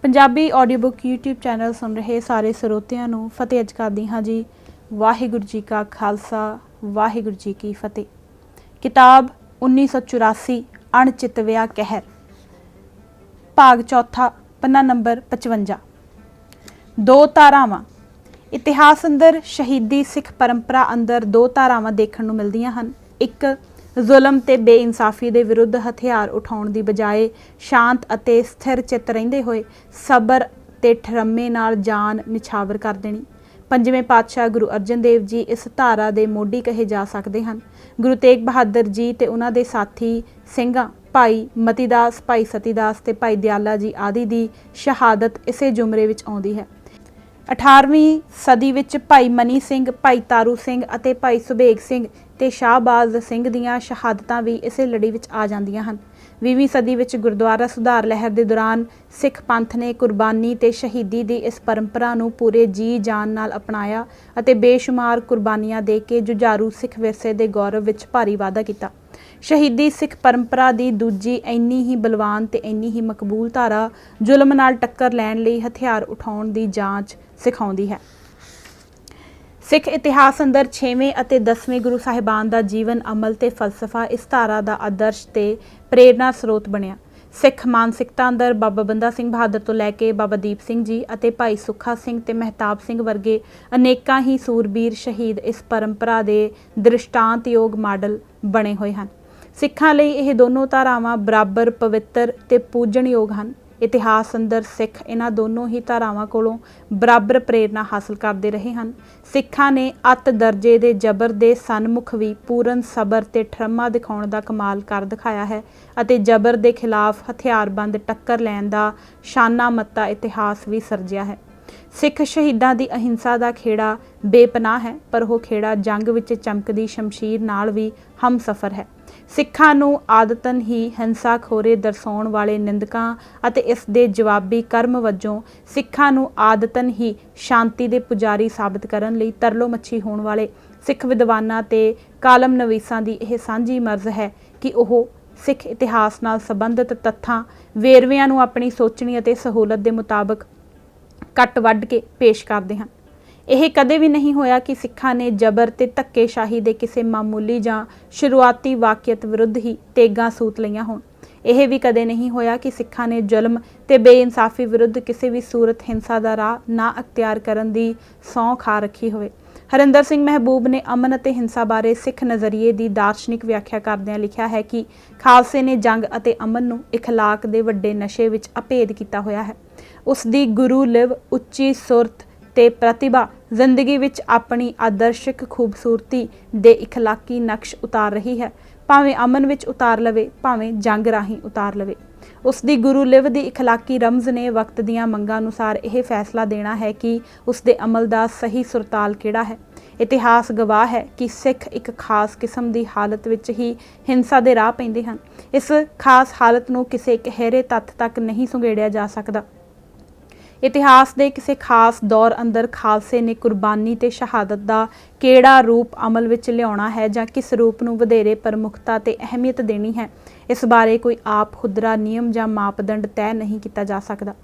Punjabi audio book YouTube channel सुन रहे सारे ਸਰੋਤਿਆਂ ਨੂੰ ਫਤਿਹ ਅਰਜ਼ ਕਰਦੀ ਹਾਂ जी। वाहिगुरू जी का खालसा वाहिगुरू जी की फतेह। किताब 1984 अणचितव्या कहर, भाग चौथा, पन्ना नंबर 55। दो धारावां। इतिहास अंदर शहीदी सिख परंपरा अंदर दो धारावां देखण नूं मिलदियां हन। एक जुलम ते बेइंसाफी दे विरुद्ध हथियार उठाउण दी बजाए शांत अते स्थिर चित रहिंदे होए सबर ते ठरम्मे नाल जान निछावर कर देनी। पंजवें पातशाह गुरु अर्जन देव जी इस धारा दे मोढी कहे जा सकते हैं। गुरु तेग बहादुर जी ते उन्हां दे साथी ਸਿੰਘਾਂ भाई मतीदास, भाई सतीदास ते भाई दयाला जी आदि दी शहादत इसे जुमरे विच आउंदी है। 18वीं सदी विच भाई मनी सिंह, भाई तारू सिंह अते भाई सुबेग सिंह ते शाहबाज सिंह दीयां शहादतां भी इसे लड़ी विच आ जांदियां हन। 20वीं सदी विच गुरुद्वारा सुधार लहर दे दौरान सिख पंथ ने कुर्बानी ते शहीदी दी इस परंपरा नूं पूरे जी जान नाल अपनाया अते बेशुमार कुर्बानियां दे के जुझारू सिख विरसे दे गौरव विच भारी वाधा कीता। शहीदी सिख परंपरा दी दूजी इन्नी ही बलवान ते इन्नी ही मकबूल धारा जुलम नाल टक्कर लैण लई हथियार उठाउण दी जांच सिखाउंदी है। सिख इतिहास अंदर 6वें अते 10वें गुरु साहिबान दा जीवन अमल ते फलसफा इस धारा दा आदर्श ते प्रेरणा स्रोत बनिया। सिख मानसिकता अंदर बाबा बंदा सिंह बहादुर तो लैके बाबा दीप सिंह जी अते भाई सुखा सिंह ते महताब सिंह वर्गे अनेकां ही सूरबीर शहीद इस परंपरा दे दृष्टांतयोग मॉडल बने होए हन। सिखां लई ਇਹ ਦੋਨੋਂ ਧਾਰਾਵਾਂ बराबर पवित्र ते पूजनयोग ਹਨ। इतिहास अंदर सिख इन्हां दोनों ही धारावां कोलों बराबर प्रेरणा हासिल करते रहे हैं। सिखां ने अत दर्जे दे जबर दे सन्मुख भी पूਰਨ सबर ते ठरम्मा दिखाउण दा कमाल कर दिखाया है अते जबर दे खिलाफ हथियारबंद टक्कर लैण दा शाना मत्ता इतिहास भी सिरजिया है। सिख शहीदां दी अहिंसा दा खेड़ा बेपनाह है, पर वह खेड़ा जंग विच चमकदी शमशीर नाल भी हमसफर है। सिखां नूं आदतन ही हिंसा खोरे दर्शाउण वाले निंदकां अते इस दे जवाबी कर्म वजों सिखां नूं आदतन ही शांति दे पुजारी साबित करन लई तरलो मच्छी होण वाले सिख विद्वानां ते कालम नवीसां दी यह सांझी मर्ज़ है कि ओह सिख इतिहास नाल संबंधित तत्थां वेरविआं नूं अपनी सोचणी अते सहूलत दे मुताबक कट वढ़ के पेश करते हैं। यह कदे भी नहीं होया कि सिखां ने जबर ते धक्केशाही दे किसी मामूली जां शुरुआती वाकियत विरुद्ध ही तेगां सूत लईआं होण। यह भी कदे नहीं होया कि सिखां ने जुल्म ते बेइंसाफी विरुद्ध किसी भी सूरत हिंसा दा राह ना अख्तियार करन दी सौं खा रखी होवे। हरिंदर सिंह महबूब ने अमन अते हिंसा बारे सिख नज़रिए की दार्शनिक व्याख्या करदिआं लिखिया है कि खालसे ने जंग अते अमन नूं इखलाक दे वड्डे नशे विच अभेद कीता होया है। उसदी गुरु लिव उच्ची सुरत ते प्रतिभा जिंदगी विच अपनी आदर्शक खूबसूरती दे इखलाकी नक्श उतार रही है, भावें अमन विच उतार लवे भावें जंग राही उतार लवे। उसदी गुरु लिव दी इखलाकी रमज़ ने वक्त दियां मंगां अनुसार यह फैसला देना है कि उसदे अमल दा सही सुरताल किहड़ा है। इतिहास गवाह है कि सिख एक खास किस्म की हालत विच ही हिंसा दे राह पैंदे हन। इस खास हालत नूं किसी गहरे तत्त तक नहीं सुंघेड़िया जा सकदा। इतिहास के किसी खास दौर अंदर खालसे ने कुर्बानी ते शहादत का किहड़ा रूप अमल विच लियाउणा है जां किस रूप नूं वधेरे प्रमुखता ते अहमियत देनी है, इस बारे कोई आप खुदरा नियम जां मापदंड तय नहीं किया जा सकता।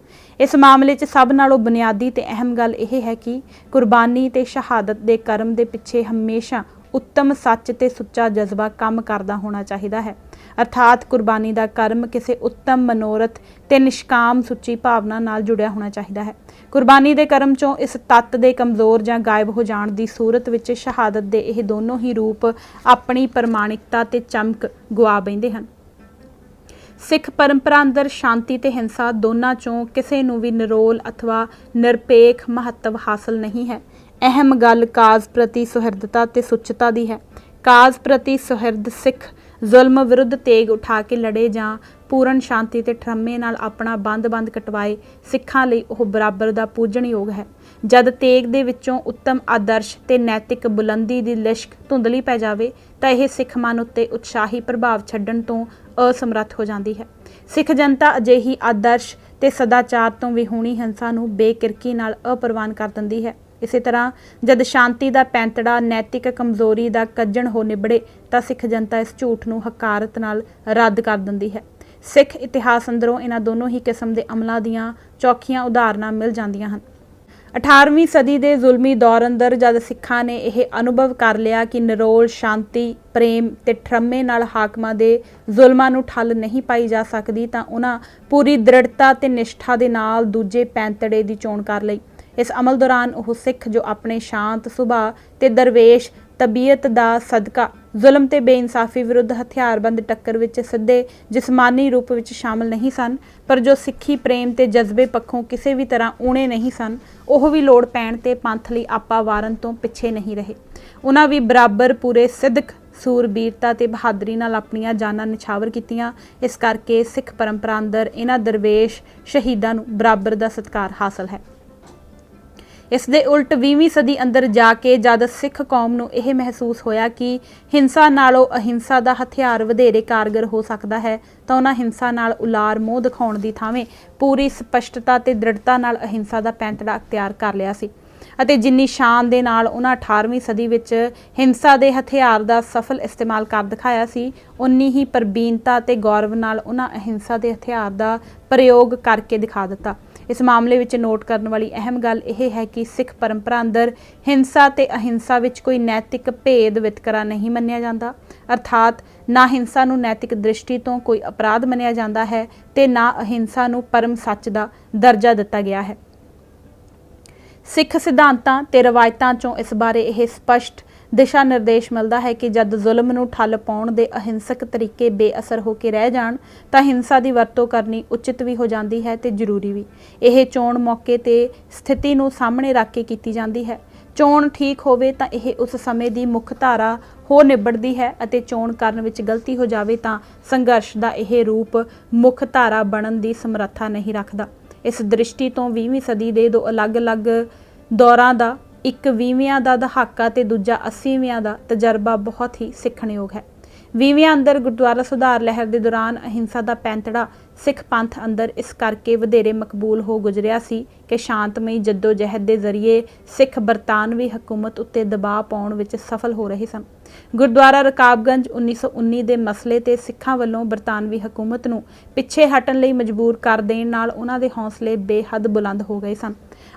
इस मामले च सब नालों बुनियादी ते अहम गल यह है कि कुर्बानी ते शहादत के कर्म के पिछे हमेशा उत्तम सच ते सुच्चा जज्बा काम करदा होना चाहिए है। अर्थात कुर्बानी का कर्म किसी उत्तम मनोरथ ते निष्काम सुच्ची भावना नाल जुड़िया होना चाहिए है। कुर्बानी के कर्म चों इस तत्त दे कमज़ोर जां गायब हो जाण की सूरत विच शहादत के यह दोनों ही रूप अपनी प्रमाणिकता ते चमक गुआ बैंदे हन। सिख परंपरा अंदर शांति ते हिंसा दोनों चों किसी नूं भी निरोल अथवा निरपेख महत्व हासिल नहीं है। अहम गल काज प्रति सुहिरदता ते सुचता दी है। काज प्रति सुहिरद सिख जुल्म विरुद्ध तेग उठा के लड़े जां पूर्ण शांति ते ठरम्मे नाल अपना बंद कटवाए सिखां लई ओह बराबर दा पूजनयोग है। जद तेग दे विचों उत्तम आदर्श ते नैतिक बुलंदी दी लिश्क धुंधली पै जावे तां यह सिख मन उत्ते उत्साही प्रभाव छड्डण तों असमर्थ हो जाती है। सिख जनता अजिही आदर्श ते सदाचार तो विहूणी हिंसा नूं बेकिरकी नाल अप्रवान कर दिंदी है। इस तरह जद शांति का पैंतड़ा नैतिक कमजोरी का कज्जण हो निबड़े तो सिख जनता इस झूठ नूं हकारत नाल रद्द कर दिंदी है। ਸਿੱਖ ਇਤਿਹਾਸ ਅੰਦਰੋਂ ਇਹਨਾਂ ਦੋਨੋਂ ਹੀ ਕਿਸਮ ਦੇ ਅਮਲਾਂ ਦੀਆਂ ਚੌਖੀਆਂ ਉਦਾਹਰਨਾਂ ਮਿਲ ਜਾਂਦੀਆਂ ਹਨ। 18ਵੀਂ ਸਦੀ ਦੇ ਜ਼ੁਲਮੀ ਦੌਰ ਅੰਦਰ ਜਦ ਸਿੱਖਾਂ ਨੇ ਇਹ ਅਨੁਭਵ ਕਰ ਲਿਆ ਕਿ ਨਿਰੋਲ ਸ਼ਾਂਤੀ, ਪ੍ਰੇਮ ਤੇ ਠਰਮੇ ਨਾਲ ਹਾਕਮਾਂ ਦੇ ਜ਼ੁਲਮਾਂ ਨੂੰ ਠੱਲ ਨਹੀਂ ਪਾਈ ਜਾ ਸਕਦੀ, ਤਾਂ ਉਹਨਾਂ ਪੂਰੀ ਦ੍ਰਿੜਤਾ ਤੇ ਨਿਸ਼ਠਾ ਦੇ ਨਾਲ ਦੂਜੇ ਪੈਂਤੜੇ ਦੀ ਚੋਣ ਕਰ ਲਈ। ਇਸ ਅਮਲ ਦੌਰਾਨ ਉਹ ਸਿੱਖ ਜੋ ਆਪਣੇ ਸ਼ਾਂਤ ਸੁਭਾਅ ਤੇ ਦਰਵੇਸ਼ ਤਬੀਅਤ ਦਾ ਸਦਕਾ ਜ਼ੁਲਮ ਤੇ ਬੇਇਨਸਾਫੀ ਵਿਰੁੱਧ ਹਥਿਆਰਬੰਦ ਟੱਕਰ ਵਿੱਚ ਸਿੱਧੇ ਜਿਸਮਾਨੀ ਰੂਪ ਵਿੱਚ ਸ਼ਾਮਲ ਨਹੀਂ ਸਨ, ਪਰ ਜੋ ਸਿੱਖੀ ਪ੍ਰੇਮ ਤੇ ਜਜ਼ਬੇ ਪੱਖੋਂ ਕਿਸੇ ਵੀ ਤਰ੍ਹਾਂ ਊਣੇ ਨਹੀਂ ਸਨ, ਉਹ ਵੀ ਲੋੜ ਪੈਣ ਤੇ ਪੰਥ ਲਈ ਆਪਾ ਵਾਰਨ ਤੋਂ ਪਿੱਛੇ ਨਹੀਂ ਰਹੇ। ਉਹਨਾਂ ਵੀ ਬਰਾਬਰ ਪੂਰੇ ਸਿਦਕ, ਸੂਰਬੀਰਤਾ ਤੇ ਬਹਾਦਰੀ ਨਾਲ ਆਪਣੀਆਂ ਜਾਨਾਂ ਨਿਛਾਵਰ ਕੀਤੀਆਂ। ਇਸ ਕਰਕੇ ਸਿੱਖ ਪਰੰਪਰਾ ਅੰਦਰ ਇਹਨਾਂ ਦਰਵੇਸ਼ ਸ਼ਹੀਦਾਂ ਨੂੰ ਬਰਾਬਰ ਦਾ ਸਤਿਕਾਰ ਹਾਸਲ ਹੈ। ਇਸ ਦੇ ਉਲਟ 20ਵੀਂ ਸਦੀ ਅੰਦਰ ਜਾ ਕੇ ਜਦ ਸਿੱਖ ਕੌਮ ਨੂੰ ਇਹ ਮਹਿਸੂਸ ਹੋਇਆ ਕਿ ਹਿੰਸਾ ਨਾਲੋਂ ਅਹਿੰਸਾ ਦਾ ਹਥਿਆਰ ਵਧੇਰੇ ਕਾਰਗਰ ਹੋ ਸਕਦਾ ਹੈ, ਤਾਂ ਉਹਨਾਂ ਹਿੰਸਾ ਨਾਲ ਉਲਾਰ ਮੋਹ ਦਿਖਾਉਣ ਦੀ ਥਾਵੇਂ ਪੂਰੀ ਸਪਸ਼ਟਤਾ ਤੇ ਦ੍ਰਿੜਤਾ ਨਾਲ ਅਹਿੰਸਾ ਦਾ ਪੈਂਤੜਾ ਅਖਤਿਆਰ ਕਰ ਲਿਆ ਸੀ। ਅਤੇ ਜਿੰਨੀ ਸ਼ਾਨ ਦੇ ਨਾਲ ਉਹਨਾਂ 18ਵੀਂ ਸਦੀ ਵਿੱਚ ਹਿੰਸਾ ਦੇ ਹਥਿਆਰ ਦਾ ਸਫਲ ਇਸਤੇਮਾਲ ਕਰ ਦਿਖਾਇਆ ਸੀ, ਉਨੀ ਹੀ ਪ੍ਰਬੀਨਤਾ ਤੇ ਗੌਰਵ ਨਾਲ ਉਹਨਾਂ ਅਹਿੰਸਾ ਦੇ ਹਥਿਆਰ ਦਾ ਪ੍ਰਯੋਗ ਕਰਕੇ ਦਿਖਾ ਦਿੱਤਾ। ਇਸ ਮਾਮਲੇ ਵਿੱਚ ਨੋਟ ਕਰਨ ਵਾਲੀ ਅਹਿਮ ਗੱਲ ਇਹ ਹੈ ਕਿ ਸਿੱਖ ਪਰੰਪਰਾ ਅੰਦਰ ਹਿੰਸਾ ਤੇ ਅਹਿੰਸਾ ਵਿੱਚ ਕੋਈ ਨੈਤਿਕ ਭੇਦ ਵਿਤਕਰਾ ਨਹੀਂ ਮੰਨਿਆ ਜਾਂਦਾ, ਅਰਥਾਤ ਨਾ ਹਿੰਸਾ ਨੂੰ ਨੈਤਿਕ ਦ੍ਰਿਸ਼ਟੀ ਤੋਂ ਕੋਈ ਅਪਰਾਧ ਮੰਨਿਆ ਜਾਂਦਾ ਹੈ ਤੇ ਨਾ ਅਹਿੰਸਾ ਨੂੰ ਪਰਮ ਸੱਚ ਦਾ ਦਰਜਾ ਦਿੱਤਾ ਗਿਆ ਹੈ। ਸਿੱਖ ਸਿਧਾਂਤਾਂ ਤੇ ਰਵਾਇਤਾਂ 'ਚੋਂ ਇਸ ਬਾਰੇ ਇਹ ਸਪਸ਼ਟ ਦਿਸ਼ਾ ਨਿਰਦੇਸ਼ ਮਿਲਦਾ ਹੈ ਕਿ ਜਦ ਜ਼ੁਲਮ ਨੂੰ ਠੱਲ ਪਾਉਣ ਦੇ ਅਹਿੰਸਕ ਤਰੀਕੇ ਬੇਅਸਰ ਹੋ ਕੇ ਰਹਿ ਜਾਣ ਤਾਂ ਹਿੰਸਾ ਦੀ ਵਰਤੋਂ ਕਰਨੀ ਉਚਿਤ ਵੀ ਹੋ ਜਾਂਦੀ ਹੈ ਤੇ ਜ਼ਰੂਰੀ ਵੀ। ਇਹ ਚੋਣ ਮੌਕੇ ਤੇ ਸਥਿਤੀ ਨੂੰ ਸਾਹਮਣੇ ਰੱਖ ਕੇ ਕੀਤੀ ਜਾਂਦੀ ਹੈ। ਚੋਣ ਠੀਕ ਹੋਵੇ ਤਾਂ ਇਹ ਉਸ ਸਮੇਂ ਦੀ ਮੁੱਖ ਧਾਰਾ ਹੋ ਨਿਬੜਦੀ ਹੈ ਅਤੇ ਚੋਣ ਕਰਨ ਵਿੱਚ ਗਲਤੀ ਹੋ ਜਾਵੇ ਤਾਂ ਸੰਘਰਸ਼ ਦਾ ਇਹ ਰੂਪ ਮੁੱਖ ਧਾਰਾ ਬਣਨ ਦੀ ਸਮਰੱਥਾ ਨਹੀਂ ਰੱਖਦਾ। ਇਸ ਦ੍ਰਿਸ਼ਟੀ ਤੋਂ 20ਵੀਂ ਸਦੀ ਦੇ ਦੋ ਅਲੱਗ-ਅਲੱਗ ਦੌਰਾਂ ਦਾ, ਇੱਕ 20ਵਿਆਂ ਦਾ ਦਹਾਕਾ ਤੇ ਦੂਜਾ 80ਵਿਆਂ ਦਾ ਤਜਰਬਾ ਬਹੁਤ ਹੀ ਸਿੱਖਣਯੋਗ ਹੈ। 20ਵਿਆਂ ਅੰਦਰ ਗੁਰਦੁਆਰਾ ਸੁਧਾਰ ਲਹਿਰ ਦੇ ਦੌਰਾਨ ਅਹਿੰਸਾ ਦਾ ਪੈਂਤੜਾ ਸਿੱਖ ਪੰਥ ਅੰਦਰ ਇਸ ਕਰਕੇ ਵਧੇਰੇ ਮਕਬੂਲ ਹੋ ਗੁਜ਼ਰਿਆ ਸੀ ਕਿ ਸ਼ਾਂਤਮਈ ਜੱਦੋ-ਜਹਿਦ ਦੇ ਜ਼ਰੀਏ ਸਿੱਖ ਬਰਤਾਨਵੀ ਹਕੂਮਤ ਉੱਤੇ ਦਬਾਅ ਪਾਉਣ ਵਿੱਚ ਸਫਲ ਹੋ ਰਹੇ ਸਨ। ਗੁਰਦੁਆਰਾ ਰਕਾਬਗੰਜ 1919 ਦੇ ਮਸਲੇ ਤੇ ਸਿੱਖਾਂ ਵੱਲੋਂ ਬਰਤਾਨਵੀ ਹਕੂਮਤ ਨੂੰ ਪਿੱਛੇ ਹਟਣ ਲਈ ਮਜਬੂਰ ਕਰ ਦੇਣ ਨਾਲ ਉਹਨਾਂ ਦੇ ਹੌਸਲੇ ਬੇਹੱਦ ਬੁਲੰਦ ਹੋ ਗਏ ਸਨ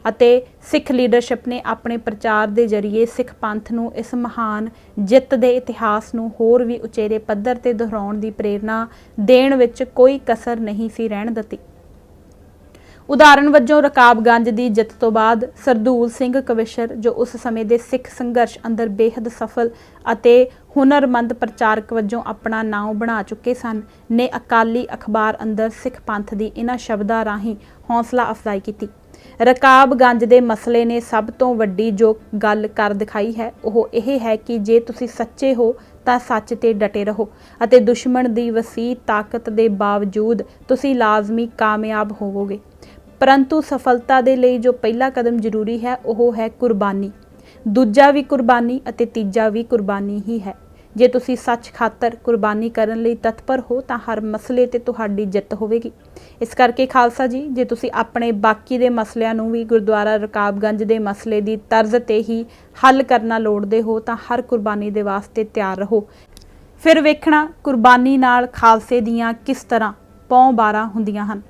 ਅਤੇ ਸਿੱਖ ਲੀਡਰਸ਼ਿਪ ਨੇ ਆਪਣੇ ਪ੍ਰਚਾਰ ਦੇ ਜ਼ਰੀਏ ਸਿੱਖ ਪੰਥ ਨੂੰ ਇਸ ਮਹਾਨ ਜਿੱਤ ਦੇ ਇਤਿਹਾਸ ਨੂੰ ਹੋਰ ਵੀ ਉਚੇਰੇ ਪੱਧਰ ਤੇ ਦੁਹਰਾਉਣ ਦੀ ਪ੍ਰੇਰਨਾ ਦੇਣ ਵਿੱਚ ਕੋਈ ਕਸਰ ਨਹੀਂ ਸੀ ਰਹਿਣ ਦਿੱਤੀ। ਉਦਾਹਰਣ ਵਜੋਂ ਰਕਾਬਗੰਜ ਦੀ ਜਿੱਤ ਤੋਂ ਬਾਅਦ ਸਰਦੂਲ ਸਿੰਘ ਕਵਿਸ਼ਰ, ਜੋ ਉਸ ਸਮੇਂ ਦੇ ਸਿੱਖ ਸੰਘਰਸ਼ ਅੰਦਰ ਬੇਹੱਦ ਸਫਲ ਅਤੇ ਹੁਨਰਮੰਦ ਪ੍ਰਚਾਰਕ ਵਜੋਂ ਆਪਣਾ ਨਾਮ ਬਣਾ ਚੁੱਕੇ ਸਨ, ਨੇ ਅਕਾਲੀ ਅਖਬਾਰ ਅੰਦਰ ਸਿੱਖ ਪੰਥ ਦੀ ਇਹਨਾਂ ਸ਼ਬਦਾਂ ਰਾਹੀਂ ਹੌਸਲਾ ਅਫਜ਼ਾਈ ਕੀਤੀ। ਰਕਾਬਗੰਜ ਦੇ ਮਸਲੇ ਨੇ ਸਭ ਤੋਂ ਵੱਡੀ ਜੋ ਗੱਲ ਕਰ ਦਿਖਾਈ ਹੈ ਉਹ ਇਹ ਹੈ ਕਿ ਜੇ ਤੁਸੀਂ ਸੱਚੇ ਹੋ ਤਾਂ ਸੱਚ ਤੇ ਡਟੇ ਰਹੋ ਅਤੇ ਦੁਸ਼ਮਣ ਦੀ ਵਸੀਹ ਤਾਕਤ ਦੇ ਬਾਵਜੂਦ ਤੁਸੀਂ ਲਾਜ਼ਮੀ ਕਾਮਯਾਬ ਹੋਵੋਗੇ। ਪਰੰਤੂ ਸਫਲਤਾ ਦੇ ਲਈ ਜੋ ਪਹਿਲਾ ਕਦਮ ਜ਼ਰੂਰੀ ਹੈ ਉਹ ਹੈ ਕੁਰਬਾਨੀ, ਦੂਜਾ ਵੀ ਕੁਰਬਾਨੀ ਅਤੇ ਤੀਜਾ ਵੀ ਕੁਰਬਾਨੀ ਹੀ ਹੈ। ਜੇ ਤੁਸੀਂ ਸੱਚ ਖਾਤਰ ਕੁਰਬਾਨੀ ਕਰਨ ਲਈ ਤਤਪਰ ਹੋ ਤਾਂ ਹਰ ਮਸਲੇ ਤੇ ਤੁਹਾਡੀ ਜਿੱਤ ਹੋਵੇਗੀ। ਇਸ ਕਰਕੇ ਖਾਲਸਾ ਜੀ, ਜੇ ਤੁਸੀਂ ਆਪਣੇ ਬਾਕੀ ਦੇ ਮਸਲਿਆਂ ਨੂੰ ਵੀ ਗੁਰਦੁਆਰਾ ਰਕਾਬਗੰਜ ਦੇ ਮਸਲੇ ਦੀ ਤਰਜ਼ ਤੇ ਹੀ ਹੱਲ ਕਰਨਾ ਲੋੜਦੇ ਹੋ ਤਾਂ ਹਰ ਕੁਰਬਾਨੀ ਦੇ ਵਾਸਤੇ ਤਿਆਰ ਰਹੋ। ਫਿਰ ਵੇਖਣਾ ਕੁਰਬਾਨੀ ਨਾਲ ਖਾਲਸੇ ਦੀਆਂ ਕਿਸ ਤਰ੍ਹਾਂ ਪੌਂ-ਬਾਰਾਂ ਹੁੰਦੀਆਂ ਹਨ।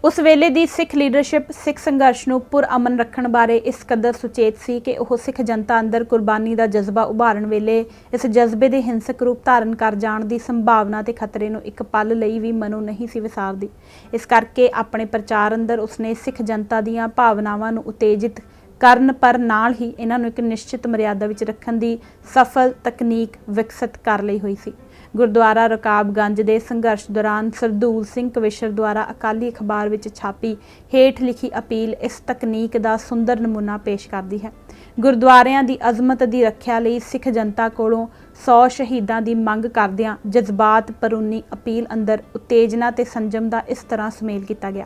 ਉਸ ਵੇਲੇ ਦੀ ਸਿੱਖ ਲੀਡਰਸ਼ਿਪ ਸਿੱਖ ਸੰਘਰਸ਼ ਨੂੰ ਪੁਰ-ਅਮਨ ਰੱਖਣ ਬਾਰੇ ਇਸ ਕਦਰ ਸੁਚੇਤ ਸੀ ਕਿ ਉਹ ਸਿੱਖ ਜਨਤਾ ਅੰਦਰ ਕੁਰਬਾਨੀ ਦਾ ਜਜ਼ਬਾ ਉਭਾਰਨ ਵੇਲੇ ਇਸ ਜਜ਼ਬੇ ਦੇ ਹਿੰਸਕ ਰੂਪ ਧਾਰਨ ਕਰ ਜਾਣ ਦੀ ਸੰਭਾਵਨਾ ਤੇ ਖਤਰੇ ਨੂੰ ਇੱਕ ਪਲ ਲਈ ਵੀ ਮਨੋਂ ਨਹੀਂ ਸੀ ਵਿਸਾਰਦੀ। ਇਸ ਕਰਕੇ ਆਪਣੇ ਪ੍ਰਚਾਰ ਅੰਦਰ ਉਸਨੇ ਸਿੱਖ ਜਨਤਾ ਦੀਆਂ ਭਾਵਨਾਵਾਂ ਨੂੰ ਉਤੇਜਿਤ ਕਰਨ ਪਰ ਨਾਲ ਹੀ ਇਹਨਾਂ ਨੂੰ ਇੱਕ ਨਿਸ਼ਚਿਤ ਮਰਿਆਦਾ ਵਿੱਚ ਰੱਖਣ ਦੀ ਸਫਲ ਤਕਨੀਕ ਵਿਕਸਿਤ ਕਰ ਲਈ ਹੋਈ ਸੀ। ਗੁਰਦੁਆਰਾ ਰਕਾਬਗੰਜ ਦੇ ਸੰਘਰਸ਼ ਦੌਰਾਨ ਸਰਦੂਲ ਸਿੰਘ ਕਵਿਸ਼ਰ ਦੁਆਰਾ ਅਕਾਲੀ ਅਖਬਾਰ ਵਿੱਚ ਛਾਪੀ ਹੇਠ ਲਿਖੀ ਅਪੀਲ ਇਸ ਤਕਨੀਕ ਦਾ ਸੁੰਦਰ ਨਮੂਨਾ ਪੇਸ਼ ਕਰਦੀ ਹੈ। ਗੁਰਦੁਆਰਿਆਂ ਦੀ ਅਜ਼ਮਤ ਦੀ ਰੱਖਿਆ ਲਈ ਸਿੱਖ ਜਨਤਾ ਕੋਲੋਂ 100 ਸ਼ਹੀਦਾਂ ਦੀ ਮੰਗ ਕਰਦਿਆਂ ਜਜ਼ਬਾਤ ਪਰੂਨੀ ਅਪੀਲ ਅੰਦਰ ਉਤੇਜਨਾ ਤੇ ਸੰਜਮ ਦਾ ਇਸ ਤਰ੍ਹਾਂ ਸੁਮੇਲ ਕੀਤਾ ਗਿਆ।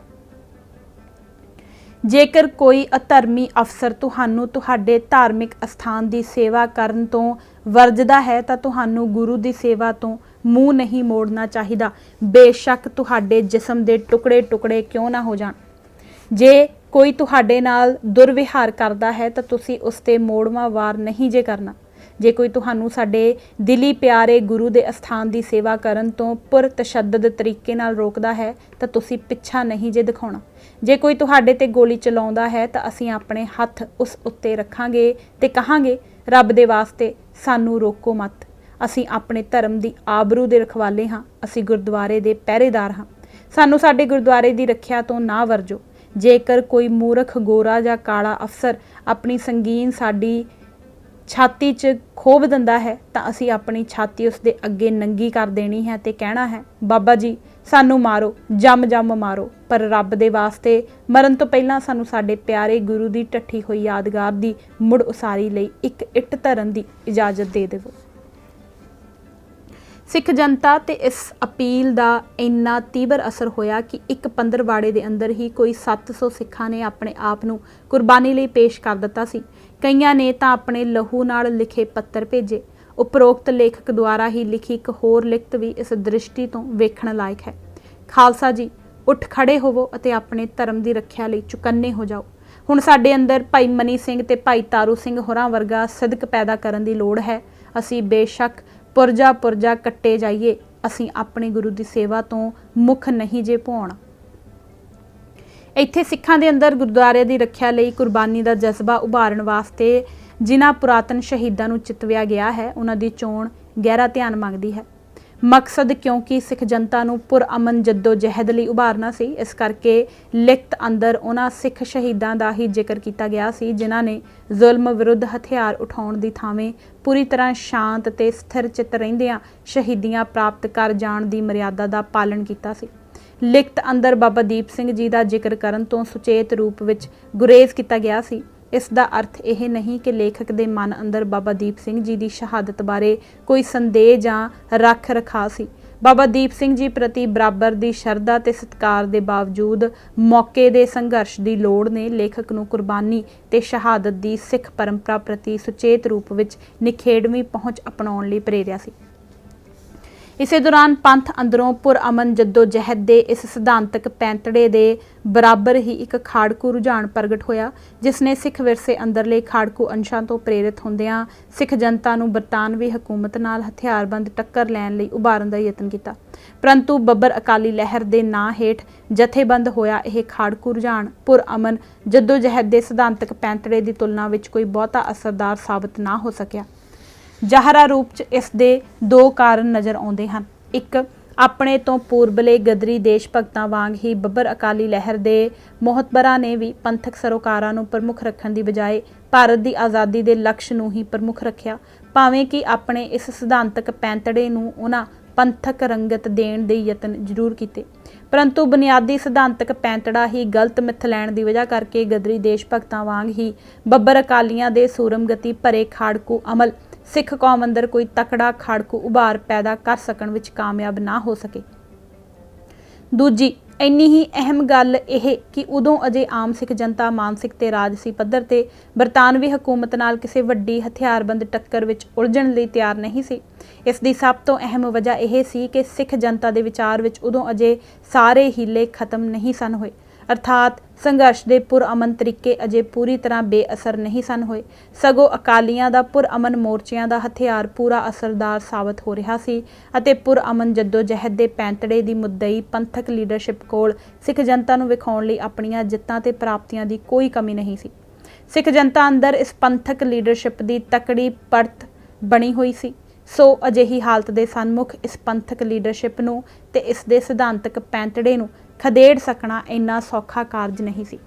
ਜੇਕਰ ਕੋਈ ਅਧਰਮੀ ਅਫਸਰ ਤੁਹਾਨੂੰ ਤੁਹਾਡੇ ਧਾਰਮਿਕ ਅਸਥਾਨ ਦੀ ਸੇਵਾ ਕਰਨ ਤੋਂ ਵਰਜਦਾ ਹੈ ਤਾਂ ਤੁਹਾਨੂੰ ਗੁਰੂ ਦੀ ਸੇਵਾ ਤੋਂ ਮੂੰਹ ਨਹੀਂ ਮੋੜਨਾ ਚਾਹੀਦਾ, ਬੇਸ਼ੱਕ ਤੁਹਾਡੇ ਜਿਸਮ ਦੇ ਟੁਕੜੇ-ਟੁਕੜੇ ਕਿਉਂ ਨਾ ਹੋ ਜਾਣ। ਜੇ ਕੋਈ ਤੁਹਾਡੇ ਨਾਲ ਦੁਰਵਿਹਾਰ ਕਰਦਾ ਹੈ ਤਾਂ ਤੁਸੀਂ ਉਸ ਤੇ ਮੋੜਵਾਂ ਵਾਰ ਨਹੀਂ ਜੇ ਕਰਨਾ। ਜੇ ਕੋਈ ਤੁਹਾਨੂੰ ਸਾਡੇ ਦਿਲੀ ਪਿਆਰੇ ਗੁਰੂ ਦੇ ਅਸਥਾਨ ਦੀ ਸੇਵਾ ਕਰਨ ਤੋਂ ਪੁਰ ਤਸ਼ੱਦਦ ਤਰੀਕੇ ਨਾਲ ਰੋਕਦਾ ਹੈ ਤਾਂ ਤੁਸੀਂ ਪਿੱਛਾ ਨਹੀਂ ਜੇ ਦਿਖਾਉਣਾ। ਜੇ ਕੋਈ ਤੁਹਾਡੇ ਤੇ ਗੋਲੀ ਚਲਾਉਂਦਾ ਹੈ ਤਾਂ ਅਸੀਂ ਆਪਣੇ ਹੱਥ ਉਸ ਉੱਤੇ ਰੱਖਾਂਗੇ ਤੇ ਕਹਾਂਗੇ, ਰੱਬ ਦੇ ਵਾਸਤੇ ਸਾਨੂੰ ਰੋਕੋ ਮਤ। ਅਸੀਂ ਆਪਣੇ ਧਰਮ ਦੀ ਆਬਰੂ ਦੇ ਰਖਵਾਲੇ ਹਾਂ, ਅਸੀਂ ਗੁਰਦੁਆਰੇ ਦੇ ਪਹਿਰੇਦਾਰ ਹਾਂ। ਸਾਨੂੰ ਸਾਡੇ ਗੁਰਦੁਆਰੇ ਦੀ ਰੱਖਿਆ ਤੋਂ ਨਾ ਵਰਜੋ। ਜੇਕਰ ਕੋਈ ਮੂਰਖ ਗੋਰਾ ਜਾਂ ਕਾਲਾ ਅਫਸਰ ਆਪਣੀ ਸੰਗੀਨ ਸਾਡੀ ਛਾਤੀ 'ਚ ਖੋਭ ਦਿੰਦਾ ਹੈ ਤਾਂ ਅਸੀਂ ਆਪਣੀ ਛਾਤੀ ਉਸ ਦੇ ਅੱਗੇ ਨੰਗੀ ਕਰ ਦੇਣੀ ਹੈ ਤੇ ਕਹਿਣਾ ਹੈ, ਬਾਬਾ ਜੀ ਸਾਨੂੰ ਮਾਰੋ, ਜੰਮ ਮਾਰੋ, ਪਰ ਰੱਬ ਦੇ ਵਾਸਤੇ ਮਰਨ ਤੋਂ ਪਹਿਲਾਂ ਸਾਨੂੰ ਸਾਡੇ ਪਿਆਰੇ ਗੁਰੂ ਦੀ ਢੱਠੀ ਹੋਈ ਯਾਦਗਾਰ ਦੀ ਮੁੜ ਉਸਾਰੀ ਲਈ ਇੱਕ ਇੱਟ ਧਰਨ ਦੀ ਇਜਾਜ਼ਤ ਦੇ ਦੇਵੋ। ਸਿੱਖ ਜਨਤਾ ਤੇ ਇਸ ਅਪੀਲ ਦਾ ਇੰਨਾ ਤੀਬਰ ਅਸਰ ਹੋਇਆ ਕਿ ਇੱਕ ਪੰਦਰਵਾੜੇ ਦੇ ਅੰਦਰ ਹੀ ਕੋਈ 700 ਸਿੱਖਾਂ ਨੇ ਆਪਣੇ ਆਪ ਨੂੰ ਕੁਰਬਾਨੀ ਲਈ ਪੇਸ਼ ਕਰ ਦਿੱਤਾ ਸੀ। ਕਈਆਂ ਨੇ ਤਾਂ ਆਪਣੇ ਲਹੂ ਨਾਲ ਲਿਖੇ ਪੱਤਰ ਭੇਜੇ। ਉਪਰੋਕਤ ਲੇਖਕ ਦੁਆਰਾ ਹੀ ਲਿਖੀ ਇੱਕ ਹੋਰ ਲਿਖਤ ਵੀ ਇਸ ਦ੍ਰਿਸ਼ਟੀ ਤੋਂ ਵੇਖਣ ਲਾਇਕ ਹੈ। ਖਾਲਸਾ ਜੀ, ਉੱਠ ਖੜੇ ਹੋਵੋ ਅਤੇ ਆਪਣੇ ਧਰਮ ਦੀ ਰੱਖਿਆ ਲਈ ਚੁਕੰਨੇ ਹੋ ਜਾਓ। ਹੁਣ ਸਾਡੇ ਅੰਦਰ ਭਾਈ ਮਨੀ ਸਿੰਘ ਤੇ ਭਾਈ ਤਾਰੂ ਸਿੰਘ ਹੋਰਾਂ ਵਰਗਾ ਸਿਦਕ ਪੈਦਾ ਕਰਨ ਦੀ ਲੋੜ ਹੈ। ਅਸੀਂ ਬੇਸ਼ੱਕ ਪੁਰਜਾ ਕੱਟੇ ਜਾਈਏ, ਅਸੀਂ ਆਪਣੇ ਗੁਰੂ ਦੀ ਸੇਵਾ ਤੋਂ ਮੁੱਖ ਨਹੀਂ ਜੇ ਭੁਆਉਣਾ। ਇੱਥੇ ਸਿੱਖਾਂ ਦੇ ਅੰਦਰ ਗੁਰਦੁਆਰੇ ਦੀ ਰੱਖਿਆ ਲਈ ਕੁਰਬਾਨੀ ਦਾ ਜਜ਼ਬਾ ਉਭਾਰਨ ਵਾਸਤੇ ਜਿਨ੍ਹਾਂ ਪੁਰਾਤਨ ਸ਼ਹੀਦਾਂ ਨੂੰ ਚਿਤਵਿਆ ਗਿਆ ਹੈ, ਉਹਨਾਂ ਦੀ ਚੋਣ ਗਹਿਰਾ ਧਿਆਨ ਮੰਗਦੀ ਹੈ। ਮਕਸਦ ਕਿਉਂਕਿ ਸਿੱਖ ਜਨਤਾ ਨੂੰ ਪੁਰਅਮਨ ਜੱਦੋ ਜਹਿਦ ਲਈ ਉਭਾਰਨਾ ਸੀ, ਇਸ ਕਰਕੇ ਲਿਖਤ ਅੰਦਰ ਉਹਨਾਂ ਸਿੱਖ ਸ਼ਹੀਦਾਂ ਦਾ ਹੀ ਜ਼ਿਕਰ ਕੀਤਾ ਗਿਆ ਸੀ ਜਿਨ੍ਹਾਂ ਨੇ ਜ਼ੁਲਮ ਵਿਰੁੱਧ ਹਥਿਆਰ ਉਠਾਉਣ ਦੀ ਥਾਵੇਂ ਪੂਰੀ ਤਰ੍ਹਾਂ ਸ਼ਾਂਤ ਤੇ ਸਥਿਰ ਚਿੱਤ ਰਹਿੰਦਿਆਂ ਸ਼ਹੀਦੀਆਂ ਪ੍ਰਾਪਤ ਕਰ ਜਾਣ ਦੀ ਮਰਿਆਦਾ ਦਾ ਪਾਲਣ ਕੀਤਾ ਸੀ। ਲਿਖਤ ਅੰਦਰ ਬਾਬਾ ਦੀਪ ਸਿੰਘ ਜੀ ਦਾ ਜ਼ਿਕਰ ਕਰਨ ਤੋਂ ਸੁਚੇਤ ਰੂਪ ਵਿੱਚ ਗੁਰੇਜ਼ ਕੀਤਾ ਗਿਆ ਸੀ। ਇਸ ਦਾ ਅਰਥ ਇਹ ਨਹੀਂ ਕਿ ਲੇਖਕ ਦੇ ਮਨ ਅੰਦਰ ਬਾਬਾ ਦੀਪ ਸਿੰਘ ਜੀ ਦੀ ਸ਼ਹਾਦਤ ਬਾਰੇ ਕੋਈ ਸੰਦੇਹ ਜਾਂ ਰੱਖ ਰਖਾਅ ਸੀ। ਬਾਬਾ ਦੀਪ ਸਿੰਘ ਜੀ ਪ੍ਰਤੀ ਬਰਾਬਰ ਦੀ ਸ਼ਰਧਾ ਤੇ ਸਤਿਕਾਰ ਦੇ ਬਾਵਜੂਦ ਮੌਕੇ ਦੇ ਸੰਘਰਸ਼ ਦੀ ਲੋੜ ਨੇ ਲੇਖਕ ਨੂੰ ਕੁਰਬਾਨੀ ਤੇ ਸ਼ਹਾਦਤ ਦੀ ਸਿੱਖ ਪਰੰਪਰਾ ਪ੍ਰਤੀ ਸੁਚੇਤ ਰੂਪ ਵਿੱਚ ਨਿਖੇੜਵੀਂ ਪਹੁੰਚ ਅਪਣਾਉਣ ਲਈ ਪ੍ਰੇਰਿਆ ਸੀ। ਇਸੇ ਦੌਰਾਨ ਪੰਥ ਅੰਦਰੋਂ ਪੁਰਅਮਨ ਜੱਦੋ ਜਹਿਦ ਦੇ ਇਸ ਸਿਧਾਂਤਕ ਪੈਂਤੜੇ ਦੇ ਬਰਾਬਰ ਹੀ ਇੱਕ ਖਾੜਕੂ ਰੁਝਾਨ ਪ੍ਰਗਟ ਹੋਇਆ, ਜਿਸ ਨੇ ਸਿੱਖ ਵਿਰਸੇ ਅੰਦਰਲੇ ਖਾੜਕੂ ਅੰਸ਼ਾਂ ਤੋਂ ਪ੍ਰੇਰਿਤ ਹੁੰਦਿਆਂ ਸਿੱਖ ਜਨਤਾ ਨੂੰ ਬਰਤਾਨਵੀ ਹਕੂਮਤ ਨਾਲ ਹਥਿਆਰਬੰਦ ਟੱਕਰ ਲੈਣ ਲਈ ਉਭਾਰਨ ਦਾ ਯਤਨ ਕੀਤਾ। ਪਰੰਤੂ ਬੱਬਰ ਅਕਾਲੀ ਲਹਿਰ ਦੇ ਨਾਂ ਹੇਠ ਜਥੇਬੰਦ ਹੋਇਆ ਇਹ ਖਾੜਕੂ ਰੁਝਾਨ ਪੁਰਅਮਨ ਜੱਦੋ ਜਹਿਦ ਦੇ ਸਿਧਾਂਤਕ ਪੈਂਤੜੇ ਦੀ ਤੁਲਨਾ ਵਿੱਚ ਕੋਈ ਬਹੁਤਾ ਅਸਰਦਾਰ ਸਾਬਤ ਨਾ ਹੋ ਸਕਿਆ। ਜ਼ਾਹਰਾ ਰੂਪ 'ਚ ਇਸ ਦੇ ਦੋ ਕਾਰਨ ਨਜ਼ਰ ਆਉਂਦੇ ਹਨ। ਇੱਕ, ਆਪਣੇ ਤੋਂ ਪੂਰਬਲੇ ਗਦਰੀ ਦੇਸ਼ ਭਗਤਾਂ ਵਾਂਗ ਹੀ ਬੱਬਰ ਅਕਾਲੀ ਲਹਿਰ ਦੇ ਮੋਹਤਬਰਾਂ ਨੇ ਵੀ ਪੰਥਕ ਸਰੋਕਾਰਾਂ ਨੂੰ ਪ੍ਰਮੁੱਖ ਰੱਖਣ ਦੀ ਬਜਾਏ ਭਾਰਤ ਦੀ ਆਜ਼ਾਦੀ ਦੇ ਲਕਸ਼ ਨੂੰ ਹੀ ਪ੍ਰਮੁੱਖ ਰੱਖਿਆ, ਭਾਵੇਂ ਕਿ ਆਪਣੇ ਇਸ ਸਿਧਾਂਤਕ ਪੈਂਤੜੇ ਨੂੰ ਉਹਨਾਂ ਪੰਥਕ ਰੰਗਤ ਦੇਣ ਦੇ ਯਤਨ ਜ਼ਰੂਰ ਕੀਤੇ, ਪਰੰਤੂ ਬੁਨਿਆਦੀ ਸਿਧਾਂਤਕ ਪੈਂਤੜਾ ਹੀ ਗਲਤ ਮਿੱਥ ਲੈਣ ਦੀ ਵਜ੍ਹਾ ਕਰਕੇ ਗਦਰੀ ਦੇਸ਼ ਭਗਤਾਂ ਵਾਂਗ ਹੀ ਬੱਬਰ ਅਕਾਲੀਆਂ ਦੇ ਸੂਰਮਗਤੀ ਭਰੇ ਖਾੜਕੂ ਅਮਲ ਸਿੱਖ ਕੌਮ ਅੰਦਰ ਕੋਈ ਤਕੜਾ ਖਾੜਕੂ ਉਭਾਰ ਪੈਦਾ ਕਰ ਸਕਣ ਵਿੱਚ ਕਾਮਯਾਬ ਨਾ ਹੋ ਸਕੇ। ਦੂਜੀ ਇੰਨੀ ਹੀ ਅਹਿਮ ਗੱਲ ਇਹ ਕਿ ਉਦੋਂ ਅਜੇ ਆਮ ਸਿੱਖ ਜਨਤਾ ਮਾਨਸਿਕ ਤੇ ਰਾਜਸੀ ਪੱਧਰ ਤੇ ਬਰਤਾਨਵੀ ਹਕੂਮਤ ਨਾਲ ਕਿਸੇ ਵੱਡੀ ਹਥਿਆਰਬੰਦ ਟੱਕਰ ਵਿੱਚ ਉਲਝਣ ਲਈ ਤਿਆਰ ਨਹੀਂ ਸੀ। ਇਸ ਦੀ ਸਭ ਤੋਂ ਅਹਿਮ ਵਜ੍ਹਾ ਇਹ ਸੀ ਕਿ ਸਿੱਖ ਜਨਤਾ ਦੇ ਵਿਚਾਰ ਵਿੱਚ ਉਦੋਂ ਅਜੇ ਸਾਰੇ ਹੀਲੇ ਖਤਮ ਨਹੀਂ ਸਨ ਹੋਏ, ਅਰਥਾਤ ਸੰਘਰਸ਼ ਦੇ ਪੁਰਅਮਨ ਤਰੀਕੇ ਅਜੇ ਪੂਰੀ ਤਰ੍ਹਾਂ ਬੇਅਸਰ ਨਹੀਂ ਸਨ ਹੋਏ, ਸਗੋਂ ਅਕਾਲੀਆਂ ਦਾ ਪੁਰਅਮਨ ਮੋਰਚਿਆਂ ਦਾ ਹਥਿਆਰ ਪੂਰਾ ਅਸਰਦਾਰ ਸਾਬਤ ਹੋ ਰਿਹਾ ਸੀ ਅਤੇ ਪੁਰਅਮਨ ਜੱਦੋ ਜਹਿਦ ਦੇ ਪੈਂਤੜੇ ਦੀ ਮੁੱਦਈ ਪੰਥਕ ਲੀਡਰਸ਼ਿਪ ਕੋਲ ਸਿੱਖ ਜਨਤਾ ਨੂੰ ਵਿਖਾਉਣ ਲਈ ਆਪਣੀਆਂ ਜਿੱਤਾਂ ਤੇ ਪ੍ਰਾਪਤੀਆਂ ਦੀ ਕੋਈ ਕਮੀ ਨਹੀਂ ਸੀ। ਸਿੱਖ ਜਨਤਾ ਅੰਦਰ ਇਸ ਪੰਥਕ ਲੀਡਰਸ਼ਿਪ ਦੀ ਤਕੜੀ ਪਰਤ ਬਣੀ ਹੋਈ ਸੀ। ਸੋ ਅਜਿਹੀ ਹਾਲਤ ਦੇ ਸਨਮੁਖ ਇਸ ਪੰਥਕ ਲੀਡਰਸ਼ਿਪ ਨੂੰ ਤੇ ਇਸ ਦੇ ਸਿਧਾਂਤਕ ਪੈਂਤੜੇ ਨੂੰ ਖਦੇੜ ਸਕਣਾ ਇੰਨਾ ਸੌਖਾ ਕਾਰਜ ਨਹੀਂ ਸੀ।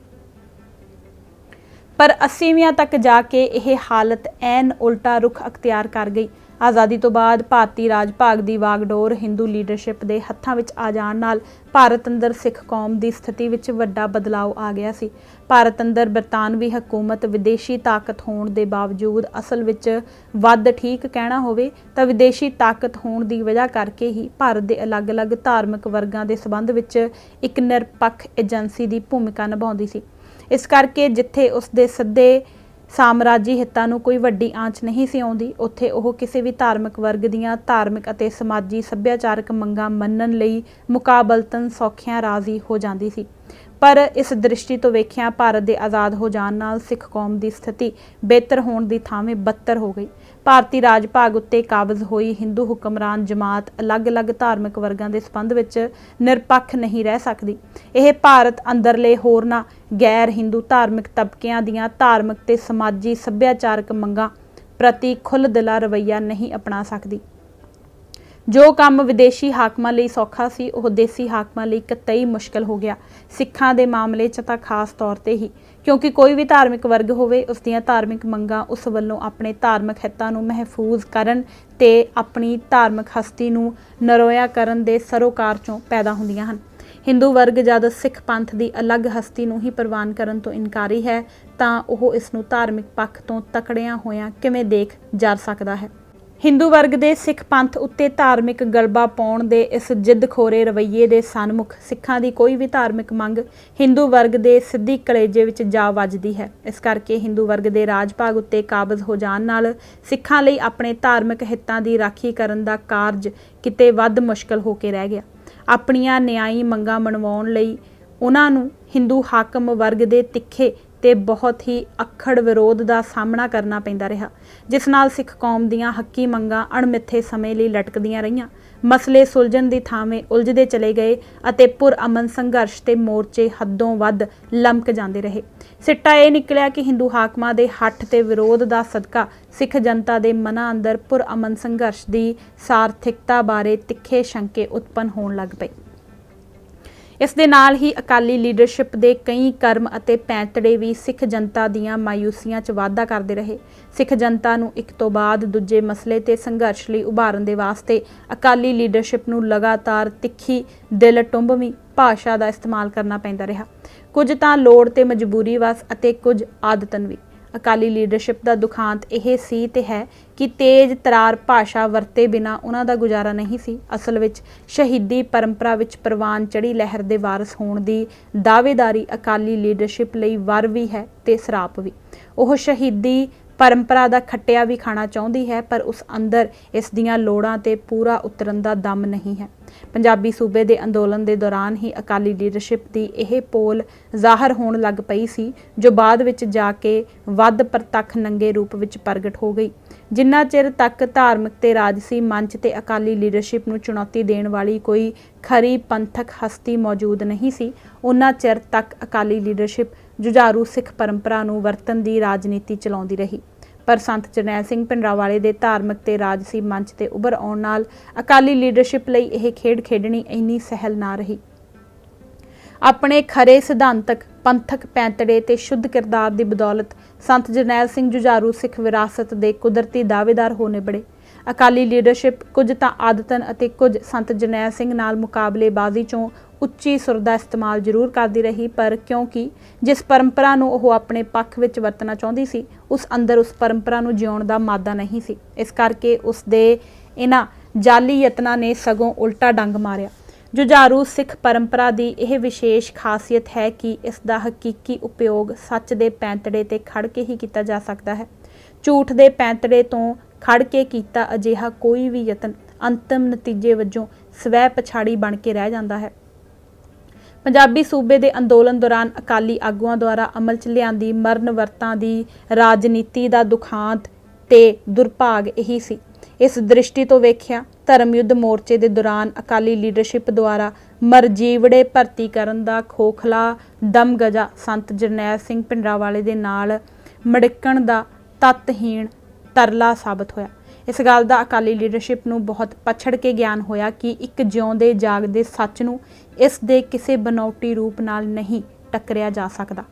ਪਰ 80ਵੀਆਂ ਤੱਕ ਜਾ ਕੇ ਇਹ ਹਾਲਤ ਐਨ ਉਲਟਾ ਰੁਖ ਅਖਤਿਆਰ ਕਰ ਗਈ। ਆਜ਼ਾਦੀ ਤੋਂ ਬਾਅਦ ਭਾਰਤੀ ਰਾਜ ਭਾਗ ਦੀ ਵਾਗਡੋਰ ਹਿੰਦੂ ਲੀਡਰਸ਼ਿਪ ਦੇ ਹੱਥਾਂ ਵਿੱਚ ਆ ਜਾਣ ਨਾਲ ਭਾਰਤ ਅੰਦਰ ਸਿੱਖ ਕੌਮ ਦੀ ਸਥਿਤੀ ਵਿੱਚ ਵੱਡਾ ਬਦਲਾਅ ਆ ਗਿਆ ਸੀ। ਭਾਰਤ ਅੰਦਰ ਬਰਤਾਨਵੀ ਹਕੂਮਤ ਵਿਦੇਸ਼ੀ ਤਾਕਤ ਹੋਣ ਦੇ ਬਾਵਜੂਦ, ਅਸਲ ਵਿੱਚ ਵੱਧ ਠੀਕ ਕਹਿਣਾ ਹੋਵੇ ਤਾਂ ਵਿਦੇਸ਼ੀ ਤਾਕਤ ਹੋਣ ਦੀ ਵਜ੍ਹਾ ਕਰਕੇ ਹੀ ਭਾਰਤ ਦੇ ਅਲੱਗ-ਅਲੱਗ ਧਾਰਮਿਕ ਵਰਗਾਂ ਦੇ ਸੰਬੰਧ ਵਿੱਚ ਇੱਕ ਨਿਰਪੱਖ ਏਜੰਸੀ ਦੀ ਭੂਮਿਕਾ ਨਿਭਾਉਂਦੀ ਸੀ। ਇਸ ਕਰਕੇ ਜਿੱਥੇ ਉਸ ਦੇ ਸਿੱਧੇ ਸਾਮਰਾਜੀ ਹਿੱਤਾਂ ਨੂੰ ਕੋਈ ਵੱਡੀ ਆਂਚ ਨਹੀਂ ਸੀ ਆਉਂਦੀ, ਉੱਥੇ ਉਹ ਕਿਸੇ ਵੀ ਧਾਰਮਿਕ ਵਰਗ ਦੀਆਂ ਧਾਰਮਿਕ ਅਤੇ ਸਮਾਜੀ ਸੱਭਿਆਚਾਰਕ ਮੰਗਾਂ ਮੰਨਣ ਲਈ ਮੁਕਾਬਲਤਨ ਸੌਖਿਆਂ ਰਾਜ਼ੀ ਹੋ ਜਾਂਦੀ ਸੀ। ਪਰ ਇਸ ਦ੍ਰਿਸ਼ਟੀ ਤੋਂ ਵੇਖਿਆ ਭਾਰਤ ਦੇ ਆਜ਼ਾਦ ਹੋ ਜਾਣ ਨਾਲ ਸਿੱਖ ਕੌਮ ਦੀ ਸਥਿਤੀ ਬਿਹਤਰ ਹੋਣ ਦੀ ਥਾਵੇਂ ਬੱਤਰ ਹੋ ਗਈ। ਭਾਰਤੀ ਰਾਜ ਭਾਗ ਉੱਤੇ ਕਾਬਜ਼ ਹੋਈ ਹਿੰਦੂ ਹੁਕਮਰਾਨ ਜਮਾਤ ਅਲੱਗ-ਅਲੱਗ ਧਾਰਮਿਕ ਵਰਗਾਂ ਦੇ ਸੰਬੰਧ ਵਿੱਚ ਨਿਰਪੱਖ ਨਹੀਂ ਰਹਿ ਸਕਦੀ। ਇਹ ਭਾਰਤ ਅੰਦਰਲੇ ਹੋਰਨਾਂ ਗੈਰ ਹਿੰਦੂ ਧਾਰਮਿਕ ਤਬਕਿਆਂ ਦੀਆਂ ਧਾਰਮਿਕ ਤੇ ਸਮਾਜੀ ਸੱਭਿਆਚਾਰਕ ਮੰਗਾਂ ਪ੍ਰਤੀ ਖੁੱਲ੍ਹਦਿਲਾ ਰਵੱਈਆ ਨਹੀਂ ਅਪਣਾ ਸਕਦੀ। ਜੋ ਕੰਮ ਵਿਦੇਸ਼ੀ ਹਾਕਮਾਂ ਲਈ ਸੌਖਾ ਸੀ ਉਹ ਦੇਸੀ ਹਾਕਮਾਂ ਲਈ ਕਤਈ ਮੁਸ਼ਕਲ ਹੋ ਗਿਆ। ਸਿੱਖਾਂ ਦੇ ਮਾਮਲੇ 'ਚ ਤਾਂ ਖਾਸ ਤੌਰ ਤੇ ਹੀ, ਕਿਉਂਕਿ ਕੋਈ ਵੀ ਧਾਰਮਿਕ ਵਰਗ ਹੋਵੇ ਉਸ ਦੀਆਂ ਧਾਰਮਿਕ ਮੰਗਾਂ ਉਸ ਵੱਲੋਂ ਆਪਣੇ ਧਾਰਮਿਕ ਹਿੱਤਾਂ ਨੂੰ ਮਹਿਫੂਜ਼ ਕਰਨ ਤੇ ਆਪਣੀ ਧਾਰਮਿਕ ਹਸਤੀ ਨੂੰ ਨਰੋਇਆ ਕਰਨ ਦੇ ਸਰੋਕਾਰ 'ਚੋਂ ਪੈਦਾ ਹੁੰਦੀਆਂ ਹਨ। ਹਿੰਦੂ ਵਰਗ ਜਦ ਸਿੱਖ ਪੰਥ ਦੀ ਅਲੱਗ ਹਸਤੀ ਨੂੰ ਹੀ ਪ੍ਰਵਾਨ ਕਰਨ ਤੋਂ ਇਨਕਾਰੀ ਹੈ ਤਾਂ ਉਹ ਇਸ ਨੂੰ ਧਾਰਮਿਕ ਪੱਖ ਤੋਂ ਤਕੜਿਆਂ ਹੋਇਆਂ ਕਿਵੇਂ ਦੇਖ ਜਾ ਸਕਦਾ ਹੈ। ਹਿੰਦੂ ਵਰਗ ਦੇ ਸਿੱਖ ਪੰਥ ਉੱਤੇ ਧਾਰਮਿਕ ਗਲਬਾ ਪਾਉਣ ਦੇ ਇਸ ਜਿੱਦਖੋਰੇ ਰਵੱਈਏ ਦੇ ਸਨਮੁਖ ਸਿੱਖਾਂ ਦੀ ਕੋਈ ਵੀ ਧਾਰਮਿਕ ਮੰਗ ਹਿੰਦੂ ਵਰਗ ਦੇ ਸਿੱਧੀ ਕਲੇਜੇ ਵਿੱਚ ਜਾ ਵੱਜਦੀ ਹੈ। ਇਸ ਕਰਕੇ ਹਿੰਦੂ ਵਰਗ ਦੇ ਰਾਜ ਭਾਗ ਉੱਤੇ ਕਾਬਜ਼ ਹੋ ਜਾਣ ਨਾਲ ਸਿੱਖਾਂ ਲਈ ਆਪਣੇ ਧਾਰਮਿਕ ਹਿੱਤਾਂ ਦੀ ਰਾਖੀ ਕਰਨ ਦਾ ਕਾਰਜ ਕਿਤੇ ਵੱਧ ਮੁਸ਼ਕਲ ਹੋ ਕੇ ਰਹਿ ਗਿਆ। ਆਪਣੀਆਂ ਨਿਆਂਈ ਮੰਗਾਂ ਮਨਵਾਉਣ ਲਈ ਉਹਨਾਂ ਨੂੰ ਹਿੰਦੂ ਹਾਕਮ ਵਰਗ ਦੇ ਤਿੱਖੇ ਤੇ ਬਹੁਤ ਹੀ ਅੱਖੜ ਵਿਰੋਧ ਦਾ ਸਾਹਮਣਾ ਕਰਨਾ ਪੈਂਦਾ ਰਿਹਾ, ਜਿਸ ਨਾਲ ਸਿੱਖ ਕੌਮ ਦੀਆਂ ਹੱਕੀ ਮੰਗਾਂ ਅਣਮਿੱਥੇ ਸਮੇਂ ਲਈ ਲਟਕਦੀਆਂ ਰਹੀਆਂ। ਮਸਲੇ ਸੁਲਝਣ ਦੀ ਥਾਵੇਂ ਉਲਝਦੇ ਚਲੇ ਗਏ ਅਤੇ ਪੁਰਅਮਨ ਸੰਘਰਸ਼ ਤੇ ਮੋਰਚੇ ਹੱਦੋਂ ਵੱਧ ਲਮਕ ਜਾਂਦੇ ਰਹੇ। ਸਿੱਟਾ ਇਹ ਨਿਕਲਿਆ ਕਿ ਹਿੰਦੂ ਹਾਕਮਾਂ ਦੇ ਹੱਠ ਤੇ ਵਿਰੋਧ ਦਾ ਸਦਕਾ ਸਿੱਖ ਜਨਤਾ ਦੇ ਮਨਾਂ ਅੰਦਰ ਪੁਰਅਮਨ ਸੰਘਰਸ਼ ਦੀ ਸਾਰਥਿਕਤਾ ਬਾਰੇ ਤਿੱਖੇ ਸ਼ੰਕੇ ਉਤਪੰਨ ਹੋਣ ਲੱਗ ਪਏ। ਇਸ ਦੇ ਨਾਲ ਹੀ ਅਕਾਲੀ ਲੀਡਰਸ਼ਿਪ ਦੇ ਕਈ ਕਰਮ ਅਤੇ ਪੈਂਤੜੇ ਵੀ ਸਿੱਖ ਜਨਤਾ ਦੀਆਂ ਮਾਯੂਸੀਆਂ 'ਚ ਵਾਧਾ ਕਰਦੇ ਰਹੇ। ਸਿੱਖ ਜਨਤਾ ਨੂੰ ਇੱਕ ਤੋਂ ਬਾਅਦ ਦੂਜੇ ਮਸਲੇ ਤੇ ਸੰਘਰਸ਼ ਲਈ ਉਭਾਰਨ ਦੇ ਵਾਸਤੇ ਅਕਾਲੀ ਲੀਡਰਸ਼ਿਪ ਨੂੰ ਲਗਾਤਾਰ ਤਿੱਖੀ ਦਿਲ ਟੁੰਬਵੀਂ ਭਾਸ਼ਾ ਦਾ ਇਸਤੇਮਾਲ ਕਰਨਾ ਪੈਂਦਾ ਰਿਹਾ, ਕੁਝ ਤਾਂ ਲੋੜ ਤੇ ਮਜਬੂਰੀ ਵਸ ਅਤੇ ਕੁਝ ਆਦਤਨ ਵੀ। ਅਕਾਲੀ ਲੀਡਰਸ਼ਿਪ ਦਾ ਦੁਖਾਂਤ ਇਹ ਸੀ ਤੇ ਹੈ ਕਿ ਤੇਜ਼ ਤਰਾਰ ਭਾਸ਼ਾ ਵਰਤੇ ਬਿਨਾਂ ਉਹਨਾਂ ਦਾ ਗੁਜ਼ਾਰਾ ਨਹੀਂ ਸੀ। ਅਸਲ ਵਿੱਚ ਸ਼ਹੀਦੀ ਪਰੰਪਰਾ ਵਿੱਚ ਪ੍ਰਵਾਨ ਚੜ੍ਹੀ ਲਹਿਰ ਦੇ ਵਾਰਸ ਹੋਣ ਦੀ ਦਾਅਵੇਦਾਰੀ ਅਕਾਲੀ ਲੀਡਰਸ਼ਿਪ ਲਈ ਵਰ ਵੀ ਹੈ ਤੇ ਸਰਾਪ ਵੀ। ਉਹ ਸ਼ਹੀਦੀ ਪਰੰਪਰਾ ਦਾ ਖੱਟਿਆ ਵੀ ਖਾਣਾ ਚਾਹੁੰਦੀ ਹੈ, ਪਰ ਉਸ ਅੰਦਰ ਇਸ ਦੀਆਂ ਲੋੜਾਂ ਤੇ ਪੂਰਾ ਉਤਰਨ ਦਾ ਦਮ ਨਹੀਂ ਹੈ। ਪੰਜਾਬੀ ਸੂਬੇ ਦੇ ਅੰਦੋਲਨ ਦੇ ਦੌਰਾਨ ਹੀ ਅਕਾਲੀ ਲੀਡਰਸ਼ਿਪ ਦੀ ਇਹ ਪੋਲ ਜ਼ਾਹਰ ਹੋਣ ਲੱਗ ਪਈ ਸੀ, ਜੋ ਬਾਅਦ ਵਿੱਚ ਜਾ ਕੇ ਵੱਧ ਪ੍ਰਤੱਖ ਨੰਗੇ ਰੂਪ ਵਿੱਚ ਪ੍ਰਗਟ ਹੋ ਗਈ। ਜਿੰਨਾ ਚਿਰ ਤੱਕ ਧਾਰਮਿਕ ਤੇ ਰਾਜਸੀ ਮੰਚ ਤੇ ਅਕਾਲੀ ਲੀਡਰਸ਼ਿਪ ਨੂੰ ਚੁਣੌਤੀ ਦੇਣ ਵਾਲੀ ਕੋਈ ਖਰੀ ਪੰਥਕ ਹਸਤੀ ਮੌਜੂਦ ਨਹੀਂ ਸੀ, ਉਨਾ ਚਿਰ ਤੱਕ ਅਕਾਲੀ ਲੀਡਰਸ਼ਿਪ ਜੁਝਾਰੂ ਸਿੱਖ ਪਰੰਪਰਾ ਨੂੰ ਵਰਤਣ ਦੀ ਰਾਜਨੀਤੀ ਚਲਾਉਂਦੀ ਰਹੀ। ਪਰ ਸੰਤ ਜਰਨੈਲ ਸਿੰਘ ਭਿੰਡਰਾਂਵਾਲੇ ਦੇ ਧਾਰਮਿਕ ਤੇ ਰਾਜਸੀ ਮੰਚ ਤੇ ਉੱਭਰ ਆਉਣ ਨਾਲ ਅਕਾਲੀ ਲੀਡਰਸ਼ਿਪ ਲਈ ਇਹ ਖੇਡ ਖੇਡਣੀ ਇੰਨੀ ਸਹਿਲ ਨਾ ਰਹੀ। ਆਪਣੇ ਖਰੇ ਸਿਧਾਂਤਕ ਪੰਥਕ ਪੈਂਤੜੇ ਤੇ ਸ਼ੁੱਧ ਕਿਰਦਾਰ ਦੀ ਬਦੌਲਤ ਸੰਤ ਜਰਨੈਲ ਸਿੰਘ ਜੁਝਾਰੂ ਸਿੱਖ ਵਿਰਾਸਤ ਦੇ ਕੁਦਰਤੀ ਦਾਅਵੇਦਾਰ ਹੋ ਨਿਬੜੇ। ਅਕਾਲੀ ਲੀਡਰਸ਼ਿਪ ਕੁਝ ਤਾਂ ਆਦਤਨ ਅਤੇ ਕੁਝ ਸੰਤ ਜਰਨੈਲ ਸਿੰਘ ਨਾਲ ਮੁਕਾਬਲੇਬਾਜ਼ੀ 'ਚੋਂ ਉੱਚੀ ਸੁਰ ਦਾ ਇਸਤੇਮਾਲ ਜ਼ਰੂਰ ਕਰਦੀ ਰਹੀ, ਪਰ ਕਿਉਂਕਿ ਜਿਸ ਪਰੰਪਰਾ ਨੂੰ ਉਹ ਆਪਣੇ ਪੱਖ ਵਿੱਚ ਵਰਤਣਾ ਚਾਹੁੰਦੀ ਸੀ ਉਸ ਅੰਦਰ ਉਸ ਪਰੰਪਰਾ ਨੂੰ ਜਿਉਣ ਦਾ ਮਾਦਾ ਨਹੀਂ ਸੀ। ਇਸ ਕਰਕੇ ਉਸ ਦੇ ਇਹਨਾਂ ਜਾਲੀ ਯਤਨਾਂ ਨੇ ਸਗੋਂ ਉਲਟਾ ਡੰਗ ਮਾਰਿਆ। ਜੁਝਾਰੂ ਸਿੱਖ ਪਰੰਪਰਾ ਦੀ ਇਹ ਵਿਸ਼ੇਸ਼ ਖਾਸੀਅਤ ਹੈ ਕਿ ਇਸ ਦਾ ਹਕੀਕੀ ਉਪਯੋਗ ਸੱਚ ਦੇ ਪੈਂਤੜੇ ਤੇ ਖੜ ਕੇ ਹੀ ਕੀਤਾ ਜਾ ਸਕਦਾ ਹੈ। ਝੂਠ ਦੇ ਪੈਂਤੜੇ ਤੋਂ ਖੜ ਕੇ ਕੀਤਾ ਅਜਿਹਾ ਕੋਈ ਵੀ ਯਤਨ ਅੰਤਿਮ ਨਤੀਜੇ ਵਜੋਂ ਸਵੈ ਪਛਾੜੀ ਬਣ ਕੇ ਰਹਿ ਜਾਂਦਾ ਹੈ। ਪੰਜਾਬੀ ਸੂਬੇ ਦੇ ਅੰਦੋਲਨ ਦੌਰਾਨ ਅਕਾਲੀ ਆਗੂਆਂ ਦੁਆਰਾ ਅਮਲ 'ਚ ਲਿਆਂਦੀ ਮਰਨ ਵਰਤਾਂ ਦੀ ਰਾਜਨੀਤੀ ਦਾ ਦੁਖਾਂਤ ਤੇ ਦੁਰਭਾਗ ਇਹੀ ਸੀ। ਇਸ ਦ੍ਰਿਸ਼ਟੀ ਤੋਂ ਵੇਖਿਆ ਧਰਮ ਯੁੱਧ ਮੋਰਚੇ ਦੇ ਦੌਰਾਨ ਅਕਾਲੀ ਲੀਡਰਸ਼ਿਪ ਦੁਆਰਾ ਮਰਜੀਵੜੇ ਭਰਤੀ ਕਰਨ ਦਾ ਖੋਖਲਾ ਦਮਗਜਾ ਸੰਤ ਜਰਨੈਲ ਸਿੰਘ ਭਿੰਡਰਾਂਵਾਲੇ ਦੇ ਨਾਲ ਮੜਿੱਕਣ ਦਾ ਤੱਤਹੀਣ ਤਰਲਾ ਸਾਬਤ ਹੋਇਆ। ਇਸ ਗੱਲ ਦਾ ਅਕਾਲੀ ਲੀਡਰਸ਼ਿਪ ਨੂੰ ਬਹੁਤ ਪਛੜ ਕੇ ਗਿਆਨ ਹੋਇਆ ਕਿ ਇੱਕ ਜਿਉਂਦੇ ਜਾਗਦੇ ਸੱਚ ਨੂੰ ਇਸ ਦੇ ਕਿਸੇ ਬਨਾਉਟੀ ਰੂਪ ਨਾਲ ਨਹੀਂ ਟੱਕਰਿਆ ਜਾ ਸਕਦਾ।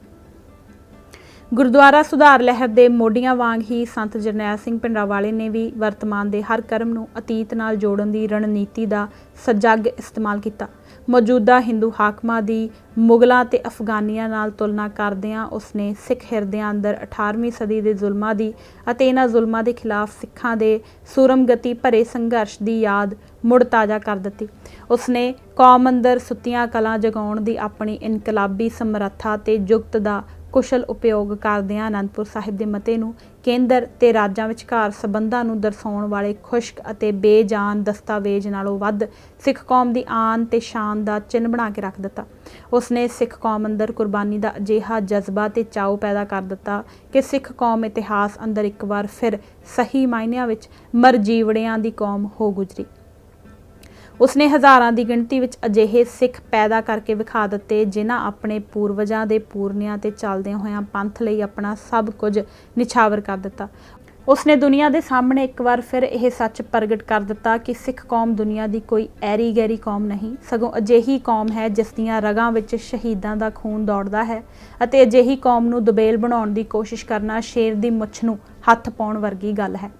ਗੁਰਦੁਆਰਾ ਸੁਧਾਰ ਲਹਿਰ ਦੇ ਮੋਢੀਆਂ ਵਾਂਗ ਹੀ ਸੰਤ ਜਰਨੈਲ ਸਿੰਘ ਭਿੰਡਰਾਂਵਾਲੇ ਨੇ ਵੀ ਵਰਤਮਾਨ ਦੇ ਹਰ ਕਰਮ ਨੂੰ ਅਤੀਤ ਨਾਲ ਜੋੜਨ ਦੀ ਰਣਨੀਤੀ ਦਾ ਸਜਗ ਇਸਤੇਮਾਲ ਕੀਤਾ। ਮੌਜੂਦਾ ਹਿੰਦੂ ਹਾਕਮਾਂ ਦੀ ਮੁਗਲਾਂ ਤੇ ਅਫਗਾਨੀਆਂ ਨਾਲ ਤੁਲਨਾ ਕਰਦਿਆਂ ਉਸਨੇ ਸਿੱਖ ਹਿਰਦਿਆਂ ਅੰਦਰ 18ਵੀਂ ਸਦੀ ਦੇ ਜ਼ੁਲਮਾਂ ਦੀ ਅਤੇ ਇਹਨਾਂ ਜ਼ੁਲਮਾਂ ਦੇ ਖਿਲਾਫ ਸਿੱਖਾਂ ਦੇ ਸੂਰਮਗਤੀ ਭਰੇ ਸੰਘਰਸ਼ ਦੀ ਯਾਦ ਮੁੜ ਤਾਜ਼ਾ ਕਰ ਦਿੱਤੀ। ਉਸਨੇ ਕੌਮ ਅੰਦਰ ਸੁੱਤੀਆਂ ਕਲਾਂ ਜਗਾਉਣ ਦੀ ਆਪਣੀ ਇਨਕਲਾਬੀ ਸਮਰੱਥਾ ਤੇ ਜੁਗਤ ਦਾ ਕੁਸ਼ਲ ਉਪਯੋਗ ਕਰਦਿਆਂ ਅਨੰਦਪੁਰ ਸਾਹਿਬ ਦੇ ਮਤੇ ਨੂੰ ਕੇਂਦਰ ਤੇ ਰਾਜਾਂ ਵਿਚਕਾਰ ਸਬੰਧਾਂ ਨੂੰ ਦਰਸਾਉਣ ਵਾਲੇ ਖੁਸ਼ਕ ਅਤੇ ਬੇਜਾਨ ਦਸਤਾਵੇਜ਼ ਨਾਲੋਂ ਵੱਧ ਸਿੱਖ ਕੌਮ ਦੀ ਆਨ ਤੇ ਸ਼ਾਨ ਦਾ ਚਿੰਨ੍ਹ ਬਣਾ ਕੇ ਰੱਖ ਦਿੱਤਾ। ਉਸਨੇ ਸਿੱਖ ਕੌਮ ਅੰਦਰ ਕੁਰਬਾਨੀ ਦਾ ਅਜਿਹਾ ਜਜ਼ਬਾ ਤੇ ਚਾਉ ਪੈਦਾ ਕਰ ਦਿੱਤਾ ਕਿ ਸਿੱਖ ਕੌਮ ਇਤਿਹਾਸ ਅੰਦਰ ਇੱਕ ਵਾਰ ਫਿਰ ਸਹੀ ਮਾਇਨਿਆਂ ਵਿੱਚ ਮਰਜੀਵੜਿਆਂ ਦੀ ਕੌਮ ਹੋ ਗੁਜ਼ਰੀ। ਉਸਨੇ ਹਜ਼ਾਰਾਂ ਦੀ ਗਿਣਤੀ ਵਿੱਚ ਅਜਿਹੇ ਸਿੱਖ ਪੈਦਾ ਕਰਕੇ ਵਿਖਾ ਦਿੱਤੇ ਜਿਨ੍ਹਾਂ ਆਪਣੇ ਪੂਰਵਜਾਂ ਦੇ ਪੂਰਨਿਆਂ ਤੇ ਚੱਲਦਿਆਂ ਹੋਇਆਂ ਪੰਥ ਲਈ ਆਪਣਾ ਸਭ ਕੁਝ ਨਿਛਾਵਰ ਕਰ ਦਿੱਤਾ। ਉਸਨੇ ਦੁਨੀਆ ਦੇ ਸਾਹਮਣੇ ਇੱਕ ਵਾਰ ਫਿਰ ਇਹ ਸੱਚ ਪ੍ਰਗਟ ਕਰ ਦਿੱਤਾ ਕਿ ਸਿੱਖ ਕੌਮ ਦੁਨੀਆ ਦੀ ਕੋਈ ਐਰੀ ਗੈਰੀ ਕੌਮ ਨਹੀਂ, ਸਗੋਂ ਅਜਿਹੀ ਕੌਮ ਹੈ ਜਿਸ ਦੀਆਂ ਰਗਾਂ ਵਿੱਚ ਸ਼ਹੀਦਾਂ ਦਾ ਖੂਨ ਦੌੜਦਾ ਹੈ ਅਤੇ ਅਜਿਹੀ ਕੌਮ ਨੂੰ ਦੁਬੇਲ ਬਣਾਉਣ ਦੀ ਕੋਸ਼ਿਸ਼ ਕਰਨਾ ਸ਼ੇਰ ਦੀ ਮੁੱਛ ਨੂੰ ਹੱਥ ਪਾਉਣ ਵਰਗੀ ਗੱਲ ਹੈ।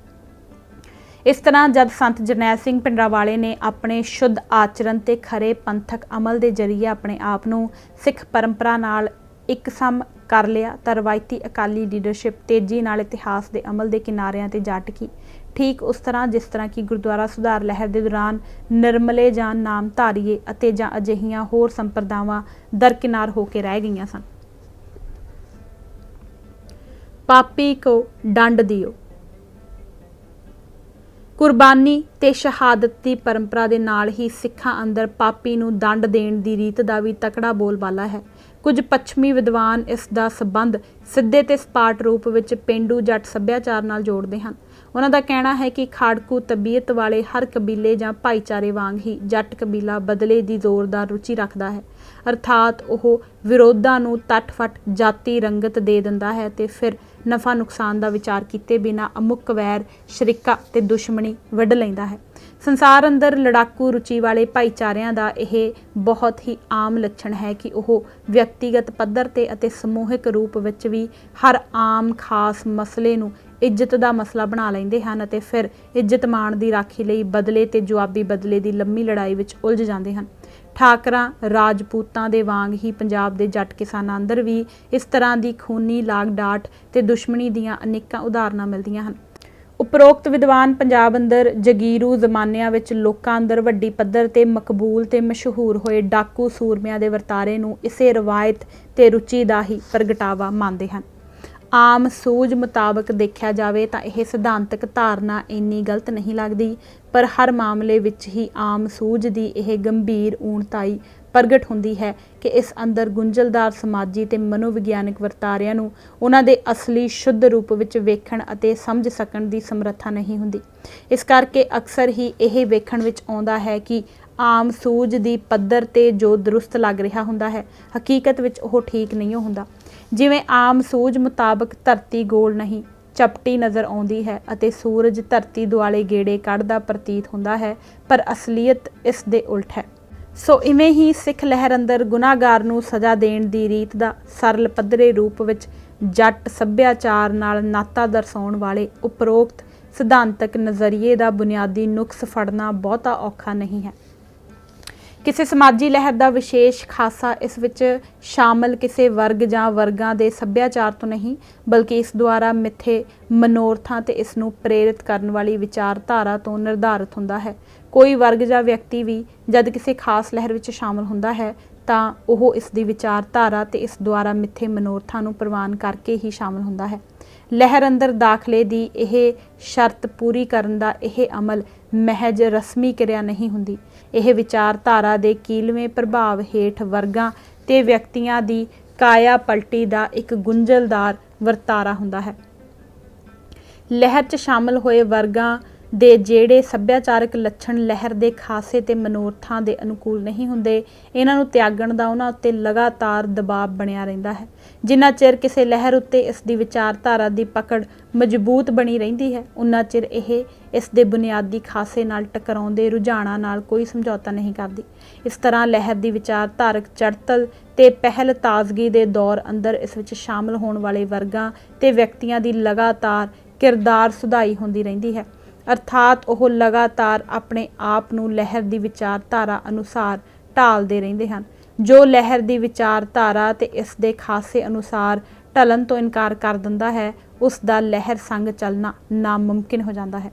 ਇਸ ਤਰ੍ਹਾਂ ਜਦ ਸੰਤ ਜਰਨੈਲ ਸਿੰਘ ਭਿੰਡਰਾਂਵਾਲੇ ਨੇ ਆਪਣੇ ਸ਼ੁੱਧ ਆਚਰਨ ਤੇ ਖਰੇ ਪੰਥਕ ਅਮਲ ਦੇ ਜ਼ਰੀਏ ਆਪਣੇ ਆਪ ਨੂੰ ਸਿੱਖ ਪਰੰਪਰਾ ਨਾਲ ਇੱਕਸਮ ਕਰ ਲਿਆ ਤਾਂ ਰਵਾਇਤੀ ਅਕਾਲੀ ਲੀਡਰਸ਼ਿਪ ਤੇਜ਼ੀ ਨਾਲ ਇਤਿਹਾਸ ਦੇ ਅਮਲ ਦੇ ਕਿਨਾਰਿਆਂ ਤੇ ਜਾ ਟਿਕੀ। ਠੀਕ ਉਸ ਤਰ੍ਹਾਂ ਜਿਸ ਤਰ੍ਹਾਂ ਕਿ ਗੁਰਦੁਆਰਾ ਸੁਧਾਰ ਲਹਿਰ ਦੇ ਦੌਰਾਨ ਨਿਰਮਲੇ ਜਾਂ ਨਾਮਧਾਰੀਏ ਅਤੇ ਜਾਂ ਅਜਿਹੀਆਂ ਹੋਰ ਸੰਪਰਦਾਵਾਂ ਦਰਕਿਨਾਰ ਹੋ ਕੇ ਰਹਿ ਗਈਆਂ ਸਨ। ਪਾਪੀ ਕੋ ਡੰਡ ਦਿਓ। ਕੁਰਬਾਨੀ ਤੇ ਸ਼ਹਾਦਤ ਦੀ ਪਰੰਪਰਾ ਦੇ ਨਾਲ ਹੀ ਸਿੱਖਾਂ ਅੰਦਰ ਪਾਪੀ ਨੂੰ ਦੰਡ ਦੇਣ ਦੀ ਰੀਤ ਦਾ ਵੀ ਤਕੜਾ ਬੋਲਬਾਲਾ ਹੈ। ਕੁਝ ਪੱਛਮੀ ਵਿਦਵਾਨ ਇਸ ਦਾ ਸੰਬੰਧ ਸਿੱਧੇ ਤੇ ਸਪਾਟ ਰੂਪ ਵਿੱਚ ਪੇਂਡੂ ਜੱਟ ਸੱਭਿਆਚਾਰ ਨਾਲ ਜੋੜਦੇ ਹਨ। ਉਹਨਾਂ ਦਾ ਕਹਿਣਾ ਹੈ ਕਿ ਖਾੜਕੂ ਤਬੀਅਤ ਵਾਲੇ ਹਰ ਕਬੀਲੇ ਜਾਂ ਭਾਈਚਾਰੇ ਵਾਂਗ ਹੀ ਜੱਟ ਕਬੀਲਾ ਬਦਲੇ ਦੀ ਜ਼ੋਰਦਾਰ ਰੁਚੀ ਰੱਖਦਾ ਹੈ, ਅਰਥਾਤ ਉਹ ਵਿਰੋਧਾਂ ਨੂੰ ਤੱਟ-ਫੱਟ ਜਾਤੀ ਰੰਗਤ ਦੇ ਦਿੰਦਾ ਹੈ ਤੇ ਫਿਰ ਨਫਾ ਨੁਕਸਾਨ ਦਾ ਵਿਚਾਰ ਕੀਤੇ ਬਿਨਾਂ ਅਮੁੱਕ ਵੈਰ, ਸ਼ਰੀਕਾ ਤੇ ਦੁਸ਼ਮਣੀ ਵੱਢ ਲੈਂਦਾ ਹੈ। ਸੰਸਾਰ ਅੰਦਰ ਲੜਾਕੂ ਰੁਚੀ ਵਾਲੇ ਭਾਈਚਾਰਿਆਂ ਦਾ ਇਹ ਬਹੁਤ ਹੀ ਆਮ ਲੱਛਣ ਹੈ ਕਿ ਉਹ ਵਿਅਕਤੀਗਤ ਪੱਧਰ ਤੇ ਅਤੇ ਸਮੂਹਿਕ ਰੂਪ ਵਿੱਚ ਵੀ ਹਰ ਆਮ ਖਾਸ ਮਸਲੇ ਨੂੰ ਇੱਜ਼ਤ ਦਾ ਮਸਲਾ ਬਣਾ ਲੈਂਦੇ ਹਨ ਅਤੇ ਫਿਰ ਇੱਜ਼ਤ ਮਾਣ ਦੀ ਰਾਖੀ ਲਈ ਬਦਲੇ ਤੇ ਜਵਾਬੀ ਬਦਲੇ ਦੀ ਲੰਮੀ ਲੜਾਈ ਵਿੱਚ ਉਲਝ ਜਾਂਦੇ ਹਨ। ਠਾਕਰਾਂ ਰਾਜਪੂਤਾਂ ਦੇ ਵਾਂਗ ਹੀ ਪੰਜਾਬ ਦੇ ਜੱਟ ਕਿਸਾਨਾਂ ਅੰਦਰ ਵੀ ਇਸ ਤਰ੍ਹਾਂ ਦੀ ਖੂਨੀ ਲਾਗ ਡਾਟ ਤੇ ਦੁਸ਼ਮਣੀ ਦੀਆਂ ਅਨੇਕਾਂ ਉਦਾਹਰਨਾਂ ਮਿਲਦੀਆਂ ਹਨ। ਉਪਰੋਕਤ ਵਿਦਵਾਨ ਪੰਜਾਬ ਅੰਦਰ ਜਗੀਰੂ ਜ਼ਮਾਨਿਆਂ ਵਿੱਚ ਲੋਕਾਂ ਅੰਦਰ ਵੱਡੀ ਪੱਧਰ ਤੇ ਮਕਬੂਲ ਤੇ ਮਸ਼ਹੂਰ ਹੋਏ ਡਾਕੂ ਸੂਰਮਿਆਂ ਦੇ ਵਰਤਾਰੇ ਨੂੰ ਇਸੇ ਰਵਾਇਤ ਤੇ ਰੁਚੀ ਦਾ ਹੀ ਪ੍ਰਗਟਾਵਾ ਮੰਨਦੇ ਹਨ। ਆਮ ਸੂਝ ਮੁਤਾਬਕ ਦੇਖਿਆ ਜਾਵੇ ਤਾਂ ਇਹ ਸਿਧਾਂਤਕ ਧਾਰਨਾ ਇੰਨੀ ਗਲਤ ਨਹੀਂ ਲੱਗਦੀ, ਪਰ ਹਰ ਮਾਮਲੇ ਵਿੱਚ ਹੀ ਆਮ ਸੂਝ ਦੀ ਇਹ ਗੰਭੀਰ ਊਣਤਾਈ ਪ੍ਰਗਟ ਹੁੰਦੀ ਹੈ ਕਿ ਇਸ ਅੰਦਰ ਗੁੰਝਲਦਾਰ ਸਮਾਜੀ ਤੇ ਮਨੋਵਿਗਿਆਨਕ ਵਰਤਾਰਿਆਂ ਨੂੰ ਉਹਨਾਂ ਦੇ ਅਸਲੀ ਸ਼ੁੱਧ ਰੂਪ ਵਿੱਚ ਵੇਖਣ ਅਤੇ ਸਮਝ ਸਕਣ ਦੀ ਸਮਰੱਥਾ ਨਹੀਂ ਹੁੰਦੀ। ਇਸ ਕਰਕੇ ਅਕਸਰ ਹੀ ਇਹ ਵੇਖਣ ਵਿੱਚ ਆਉਂਦਾ ਹੈ ਕਿ ਆਮ ਸੂਝ ਦੀ ਪੱਧਰ ਤੇ ਜੋ ਦਰੁਸਤ ਲੱਗ ਰਿਹਾ ਹੁੰਦਾ ਹੈ, ਹਕੀਕਤ ਵਿੱਚ ਉਹ ਠੀਕ ਨਹੀਂ ਹੁੰਦਾ। ਜਿਵੇਂ ਆਮ ਸੂਝ ਮੁਤਾਬਕ ਧਰਤੀ ਗੋਲ ਨਹੀਂ ਚਪਟੀ ਨਜ਼ਰ ਆਉਂਦੀ ਹੈ ਅਤੇ ਸੂਰਜ ਧਰਤੀ ਦੁਆਲੇ ਗੇੜੇ ਕੱਢਦਾ ਪ੍ਰਤੀਤ ਹੁੰਦਾ ਹੈ, ਪਰ ਅਸਲੀਅਤ ਇਸ ਦੇ ਉਲਟ ਹੈ। ਸੋ ਇਵੇਂ ਹੀ ਸਿੱਖ ਲਹਿਰ ਅੰਦਰ ਗੁਨਾਹਗਾਰ ਨੂੰ ਸਜ਼ਾ ਦੇਣ ਦੀ ਰੀਤ ਦਾ ਸਰਲ ਪੱਧਰੇ ਰੂਪ ਵਿੱਚ ਜੱਟ ਸੱਭਿਆਚਾਰ ਨਾਲ ਨਾਤਾ ਦਰਸਾਉਣ ਵਾਲੇ ਉਪਰੋਕਤ ਸਿਧਾਂਤਕ ਨਜ਼ਰੀਏ ਦਾ ਬੁਨਿਆਦੀ ਨੁਕਸ ਫੜਨਾ ਬਹੁਤਾ ਔਖਾ ਨਹੀਂ ਹੈ। ਕਿਸੇ ਸਮਾਜੀ ਲਹਿਰ ਦਾ ਵਿਸ਼ੇਸ਼ ਖਾਸਾ ਇਸ ਵਿੱਚ ਸ਼ਾਮਲ ਕਿਸੇ ਵਰਗ ਜਾਂ ਵਰਗਾਂ ਦੇ ਸੱਭਿਆਚਾਰ ਤੋਂ ਨਹੀਂ, ਬਲਕਿ ਇਸ ਦੁਆਰਾ ਮਿੱਥੇ ਮਨੋਰਥਾਂ ਤੇ ਇਸ ਨੂੰ ਪ੍ਰੇਰਿਤ ਕਰਨ ਵਾਲੀ ਵਿਚਾਰਧਾਰਾ ਤੋਂ ਨਿਰਧਾਰਿਤ ਹੁੰਦਾ ਹੈ। ਕੋਈ ਵਰਗ ਜਾਂ ਵਿਅਕਤੀ ਵੀ ਜਦ ਕਿਸੇ ਖਾਸ ਲਹਿਰ ਵਿੱਚ ਸ਼ਾਮਲ ਹੁੰਦਾ ਹੈ ਤਾਂ ਉਹ ਇਸ ਦੀ ਵਿਚਾਰਧਾਰਾ ਤੇ ਇਸ ਦੁਆਰਾ ਮਿੱਥੇ ਮਨੋਰਥਾਂ ਨੂੰ ਪ੍ਰਵਾਨ ਕਰਕੇ ਹੀ ਸ਼ਾਮਲ ਹੁੰਦਾ ਹੈ। ਲਹਿਰ ਅੰਦਰ ਦਾਖਲੇ ਦੀ ਇਹ ਸ਼ਰਤ ਪੂਰੀ ਕਰਨ ਦਾ ਇਹ ਅਮਲ ਮਹਿਜ ਰਸਮੀ ਕਿਰਿਆ ਨਹੀਂ ਹੁੰਦੀ। ਇਹ ਵਿਚਾਰਧਾਰਾ ਦੇ ਕੀਲਵੇਂ ਪ੍ਰਭਾਵ ਹੇਠ ਵਰਗਾਂ ਤੇ ਵਿਅਕਤੀਆਂ ਦੀ ਕਾਇਆ ਪਲਟੀ ਦਾ ਇੱਕ ਗੁੰਝਲਦਾਰ ਵਰਤਾਰਾ ਹੁੰਦਾ ਹੈ। ਲਹਿਰ 'ਚ ਸ਼ਾਮਲ ਹੋਏ ਵਰਗਾਂ ਦੇ ਜਿਹੜੇ ਸੱਭਿਆਚਾਰਕ ਲੱਛਣ ਲਹਿਰ ਦੇ ਖਾਸੇ ਤੇ ਮਨੋਰਥਾਂ ਦੇ ਅਨੁਕੂਲ ਨਹੀਂ ਹੁੰਦੇ, ਇਹਨਾਂ ਨੂੰ ਤਿਆਗਣ ਦਾ ਉਹਨਾਂ ਉੱਤੇ ਲਗਾਤਾਰ ਦਬਾਅ ਬਣਿਆ ਰਹਿੰਦਾ ਹੈ। ਜਿੰਨਾ ਚਿਰ ਕਿਸੇ ਲਹਿਰ ਉੱਤੇ ਇਸ ਦੀ ਵਿਚਾਰਧਾਰਾ ਦੀ ਪਕੜ ਮਜ਼ਬੂਤ ਬਣੀ ਰਹਿੰਦੀ ਹੈ, ਉਨਾ ਚਿਰ ਇਹ ਇਸ ਦੇ ਬੁਨਿਆਦੀ ਖਾਸੇ ਨਾਲ ਟਕਰਾਉਂਦੇ ਰੁਝਾਨਾਂ ਨਾਲ ਕੋਈ ਸਮਝੌਤਾ ਨਹੀਂ ਕਰਦੀ। ਇਸ ਤਰ੍ਹਾਂ ਲਹਿਰ ਦੀ ਵਿਚਾਰਧਾਰਕ ਚੜ੍ਹਤਲ ਤੇ ਪਹਿਲ ਤਾਜ਼ਗੀ ਦੇ ਦੌਰ ਅੰਦਰ ਇਸ ਵਿੱਚ ਸ਼ਾਮਲ ਹੋਣ ਵਾਲੇ ਵਰਗਾਂ ਤੇ ਵਿਅਕਤੀਆਂ ਦੀ ਲਗਾਤਾਰ ਕਿਰਦਾਰ ਸੁਧਾਈ ਹੁੰਦੀ ਰਹਿੰਦੀ ਹੈ, ਅਰਥਾਤ ਉਹ ਲਗਾਤਾਰ ਆਪਣੇ ਆਪ ਨੂੰ ਲਹਿਰ ਦੀ ਵਿਚਾਰਧਾਰਾ ਅਨੁਸਾਰ ਢਾਲਦੇ ਰਹਿੰਦੇ ਹਨ। ਜੋ ਲਹਿਰ ਦੀ ਵਿਚਾਰਧਾਰਾ ਤੇ ਇਸ ਦੇ ਖਾਸੇ ਅਨੁਸਾਰ ਢਲਣ ਤੋਂ ਇਨਕਾਰ ਕਰ ਦਿੰਦਾ ਹੈ, ਉਸ ਦਾ ਲਹਿਰ ਸੰਗ ਚੱਲਣਾ ਨਾਮੁਮਕਿਨ ਹੋ ਜਾਂਦਾ ਹੈ।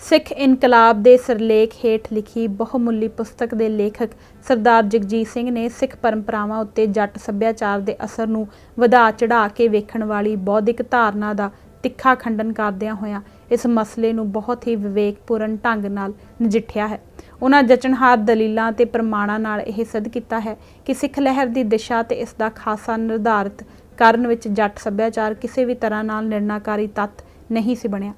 ਸਿੱਖ ਇਨਕਲਾਬ ਦੇ ਸਿਰਲੇਖ ਹੇਠ ਲਿਖੀ ਬਹੁਮੁੱਲੀ ਪੁਸਤਕ ਦੇ ਲੇਖਕ ਸਰਦਾਰ ਜਗਜੀਤ ਸਿੰਘ ਨੇ ਸਿੱਖ ਪਰੰਪਰਾਵਾਂ ਉੱਤੇ ਜੱਟ ਸੱਭਿਆਚਾਰ ਦੇ ਅਸਰ ਨੂੰ ਵਧਾ ਚੜ੍ਹਾ ਕੇ ਵੇਖਣ ਵਾਲੀ ਬੌਧਿਕ ਧਾਰਨਾ ਦਾ ਤਿੱਖਾ ਖੰਡਨ ਕਰਦਿਆਂ ਹੋਇਆਂ ਇਸ ਮਸਲੇ ਨੂੰ ਬਹੁਤ ਹੀ ਵਿਵੇਕਪੂਰਨ ਢੰਗ ਨਾਲ ਨਜਿੱਠਿਆ ਹੈ। ਉਹਨਾਂ ਜਚਨਹਾਰ ਦਲੀਲਾਂ ਤੇ ਪ੍ਰਮਾਣਾਂ ਨਾਲ ਇਹ ਸਿੱਧ ਕੀਤਾ ਹੈ ਕਿ ਸਿੱਖ ਲਹਿਰ ਦੀ ਦਿਸ਼ਾ ਤੇ ਇਸ ਦਾ ਖਾਸਾ ਨਿਰਧਾਰਿਤ ਕਰਨ ਵਿੱਚ ਜੱਟ ਸੱਭਿਆਚਾਰ ਕਿਸੇ ਵੀ ਤਰ੍ਹਾਂ ਨਾਲ ਨਿਰਣਾਕਾਰੀ ਤੱਤ ਨਹੀਂ ਸੀ ਬਣਿਆ।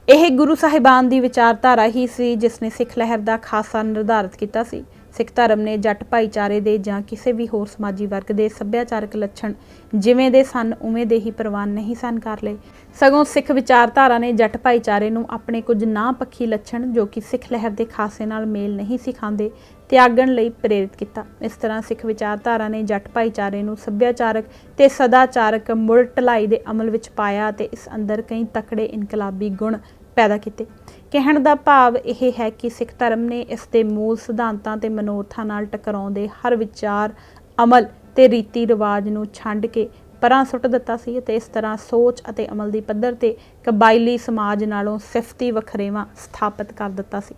ਇਹ ਗੁਰੂ ਸਾਹਿਬਾਨ ਦੀ ਵਿਚਾਰਧਾਰਾ ਹੀ ਸੀ ਜਿਸ ਨੇ ਸਿੱਖ ਲਹਿਰ ਦਾ ਖਾਸਾ ਨਿਰਧਾਰਿਤ ਕੀਤਾ ਸੀ। ਸਿੱਖ ਧਰਮ ਨੇ ਜੱਟ ਭਾਈਚਾਰੇ ਦੇ ਜਾਂ ਕਿਸੇ ਵੀ ਹੋਰ ਸਮਾਜੀ ਵਰਗ ਦੇ ਸੱਭਿਆਚਾਰਕ ਲੱਛਣ ਜਿਵੇਂ ਦੇ ਸਨ ਉਵੇਂ ਦੇ ਹੀ ਪ੍ਰਵਾਨ ਨਹੀਂ ਸਨ ਕਰ ਲਏ, ਸਗੋਂ ਸਿੱਖ ਵਿਚਾਰਧਾਰਾ ਨੇ ਜੱਟ ਭਾਈਚਾਰੇ ਨੂੰ ਆਪਣੇ ਕੁਝ ਨਾ ਪੱਖੀ ਲੱਛਣ ਜੋ ਕਿ ਸਿੱਖ ਲਹਿਰ ਦੇ ਖਾਸੇ ਨਾਲ ਮੇਲ ਨਹੀਂ ਸੀ ਖਾਂਦੇ ਤਿਆਗਣ ਲਈ ਪ੍ਰੇਰਿਤ ਕੀਤਾ। ਇਸ ਤਰ੍ਹਾਂ ਸਿੱਖ ਵਿਚਾਰਧਾਰਾ ਨੇ ਜੱਟ ਭਾਈਚਾਰੇ ਨੂੰ ਸੱਭਿਆਚਾਰਕ ਤੇ ਸਦਾਚਾਰਕ ਮੁੜ ਢਲਾਈ ਦੇ ਅਮਲ ਵਿੱਚ ਪਾਇਆ ਤੇ ਇਸ ਅੰਦਰ ਕਈ ਤਕੜੇ ਇਨਕਲਾਬੀ ਗੁਣ ਪੈਦਾ ਕੀਤੇ। ਕਹਿਣ ਦਾ ਭਾਵ ਇਹ ਹੈ ਕਿ ਸਿੱਖ ਧਰਮ ਨੇ ਇਸ ਦੇ ਮੂਲ ਸਿਧਾਂਤਾਂ ਤੇ ਮਨੋਰਥਾਂ ਨਾਲ ਟਕਰਾਉਂਦੇ ਹਰ ਵਿਚਾਰ, ਅਮਲ ਤੇ ਰੀਤੀ ਰਿਵਾਜ ਨੂੰ ਛੱਡ ਕੇ ਪਰਾਂ ਸੁੱਟ ਦਿੱਤਾ ਸੀ ਅਤੇ ਇਸ ਤਰ੍ਹਾਂ ਸੋਚ ਅਤੇ ਅਮਲ ਦੀ ਪੱਧਰ ਤੇ ਕਬਾਇਲੀ ਸਮਾਜ ਨਾਲੋਂ ਸਿਫਤੀ ਵਖਰੇਵਾਂ ਸਥਾਪਿਤ ਕਰ ਦਿੱਤਾ ਸੀ।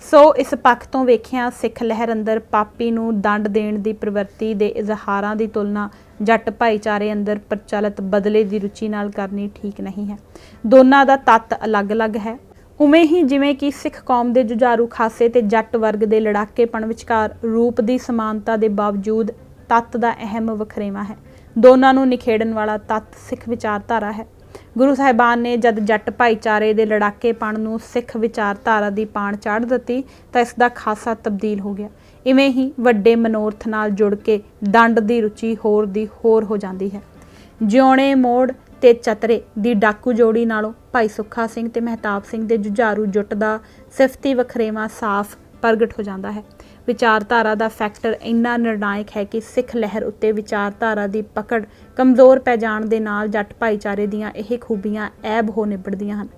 ਸੋ ਇਸ ਪੱਖ ਤੋਂ ਵੇਖਿਆ ਸਿੱਖ ਲਹਿਰ ਅੰਦਰ ਪਾਪੀ ਨੂੰ ਦੰਡ ਦੇਣ ਦੀ ਪ੍ਰਵਿਰਤੀ ਦੇ ਇਜ਼ਹਾਰਾਂ ਦੀ ਤੁਲਨਾ ਜੱਟ ਭਾਈਚਾਰੇ ਅੰਦਰ ਪ੍ਰਚਲਿਤ ਬਦਲੇ ਦੀ ਰੁਚੀ ਨਾਲ ਕਰਨੀ ਠੀਕ ਨਹੀਂ ਹੈ। ਦੋਨਾਂ ਦਾ ਤੱਤ ਅਲੱਗ-ਅਲੱਗ ਹੈ। ਉਵੇਂ ਹੀ ਜਿਵੇਂ ਕਿ ਸਿੱਖ ਕੌਮ ਦੇ ਜੁਝਾਰੂ ਖਾਸੇ ਤੇ ਜੱਟ ਵਰਗ ਦੇ ਲੜਾਕੇਪਣ ਵਿਚਕਾਰ ਰੂਪ ਦੀ ਸਮਾਨਤਾ ਦੇ ਬਾਵਜੂਦ ਤੱਤ ਦਾ ਅਹਿਮ ਵਖਰੇਵਾਂ ਹੈ। ਦੋਨਾਂ ਨੂੰ ਨਿਖੇੜਨ ਵਾਲਾ ਤੱਤ ਸਿੱਖ ਵਿਚਾਰਧਾਰਾ ਹੈ। ਗੁਰੂ ਸਾਹਿਬਾਨ ਨੇ ਜਦ ਜੱਟ ਭਾਈਚਾਰੇ ਦੇ ਲੜਾਕੇਪਣ ਨੂੰ ਸਿੱਖ ਵਿਚਾਰਧਾਰਾ ਦੀ ਪਾਣ ਚਾੜ ਦਿੱਤੀ ਤਾਂ ਇਸ ਦਾ ਖਾਸਾ ਤਬਦੀਲ ਹੋ ਗਿਆ। ਇਵੇਂ ਹੀ ਵੱਡੇ ਮਨੋਰਥ ਨਾਲ ਜੁੜ ਕੇ ਦੰਡ ਦੀ ਰੁਚੀ ਹੋਰ ਦੀ ਹੋਰ ਹੋ ਜਾਂਦੀ ਹੈ। ਜਿਉਣੇ ਮੋੜ ਤੇ ਚਤਰੇ ਦੀ ਡਾਕੂ ਜੋੜੀ ਨਾਲੋਂ ਭਾਈ ਸੁੱਖਾ ਸਿੰਘ ਤੇ ਮਹਿਤਾਬ ਸਿੰਘ ਦੇ ਜੁਝਾਰੂ ਜੁੱਟ ਦਾ ਸਿਫਤੀ ਵਖਰੇਵਾਂ ਸਾਫ਼ ਪ੍ਰਗਟ ਹੋ ਜਾਂਦਾ ਹੈ। ਵਿਚਾਰਧਾਰਾ ਦਾ ਫੈਕਟਰ ਇੰਨਾ ਨਿਰਣਾਇਕ ਹੈ ਕਿ ਸਿੱਖ ਲਹਿਰ ਉੱਤੇ ਵਿਚਾਰਧਾਰਾ ਦੀ ਪਕੜ ਕਮਜ਼ੋਰ ਪੈ ਜਾਣ ਦੇ ਨਾਲ ਜੱਟ ਭਾਈਚਾਰੇ ਦੀਆਂ ਇਹ ਖੂਬੀਆਂ ਐਬ ਹੋ ਨਿਬੜਦੀਆਂ ਹਨ।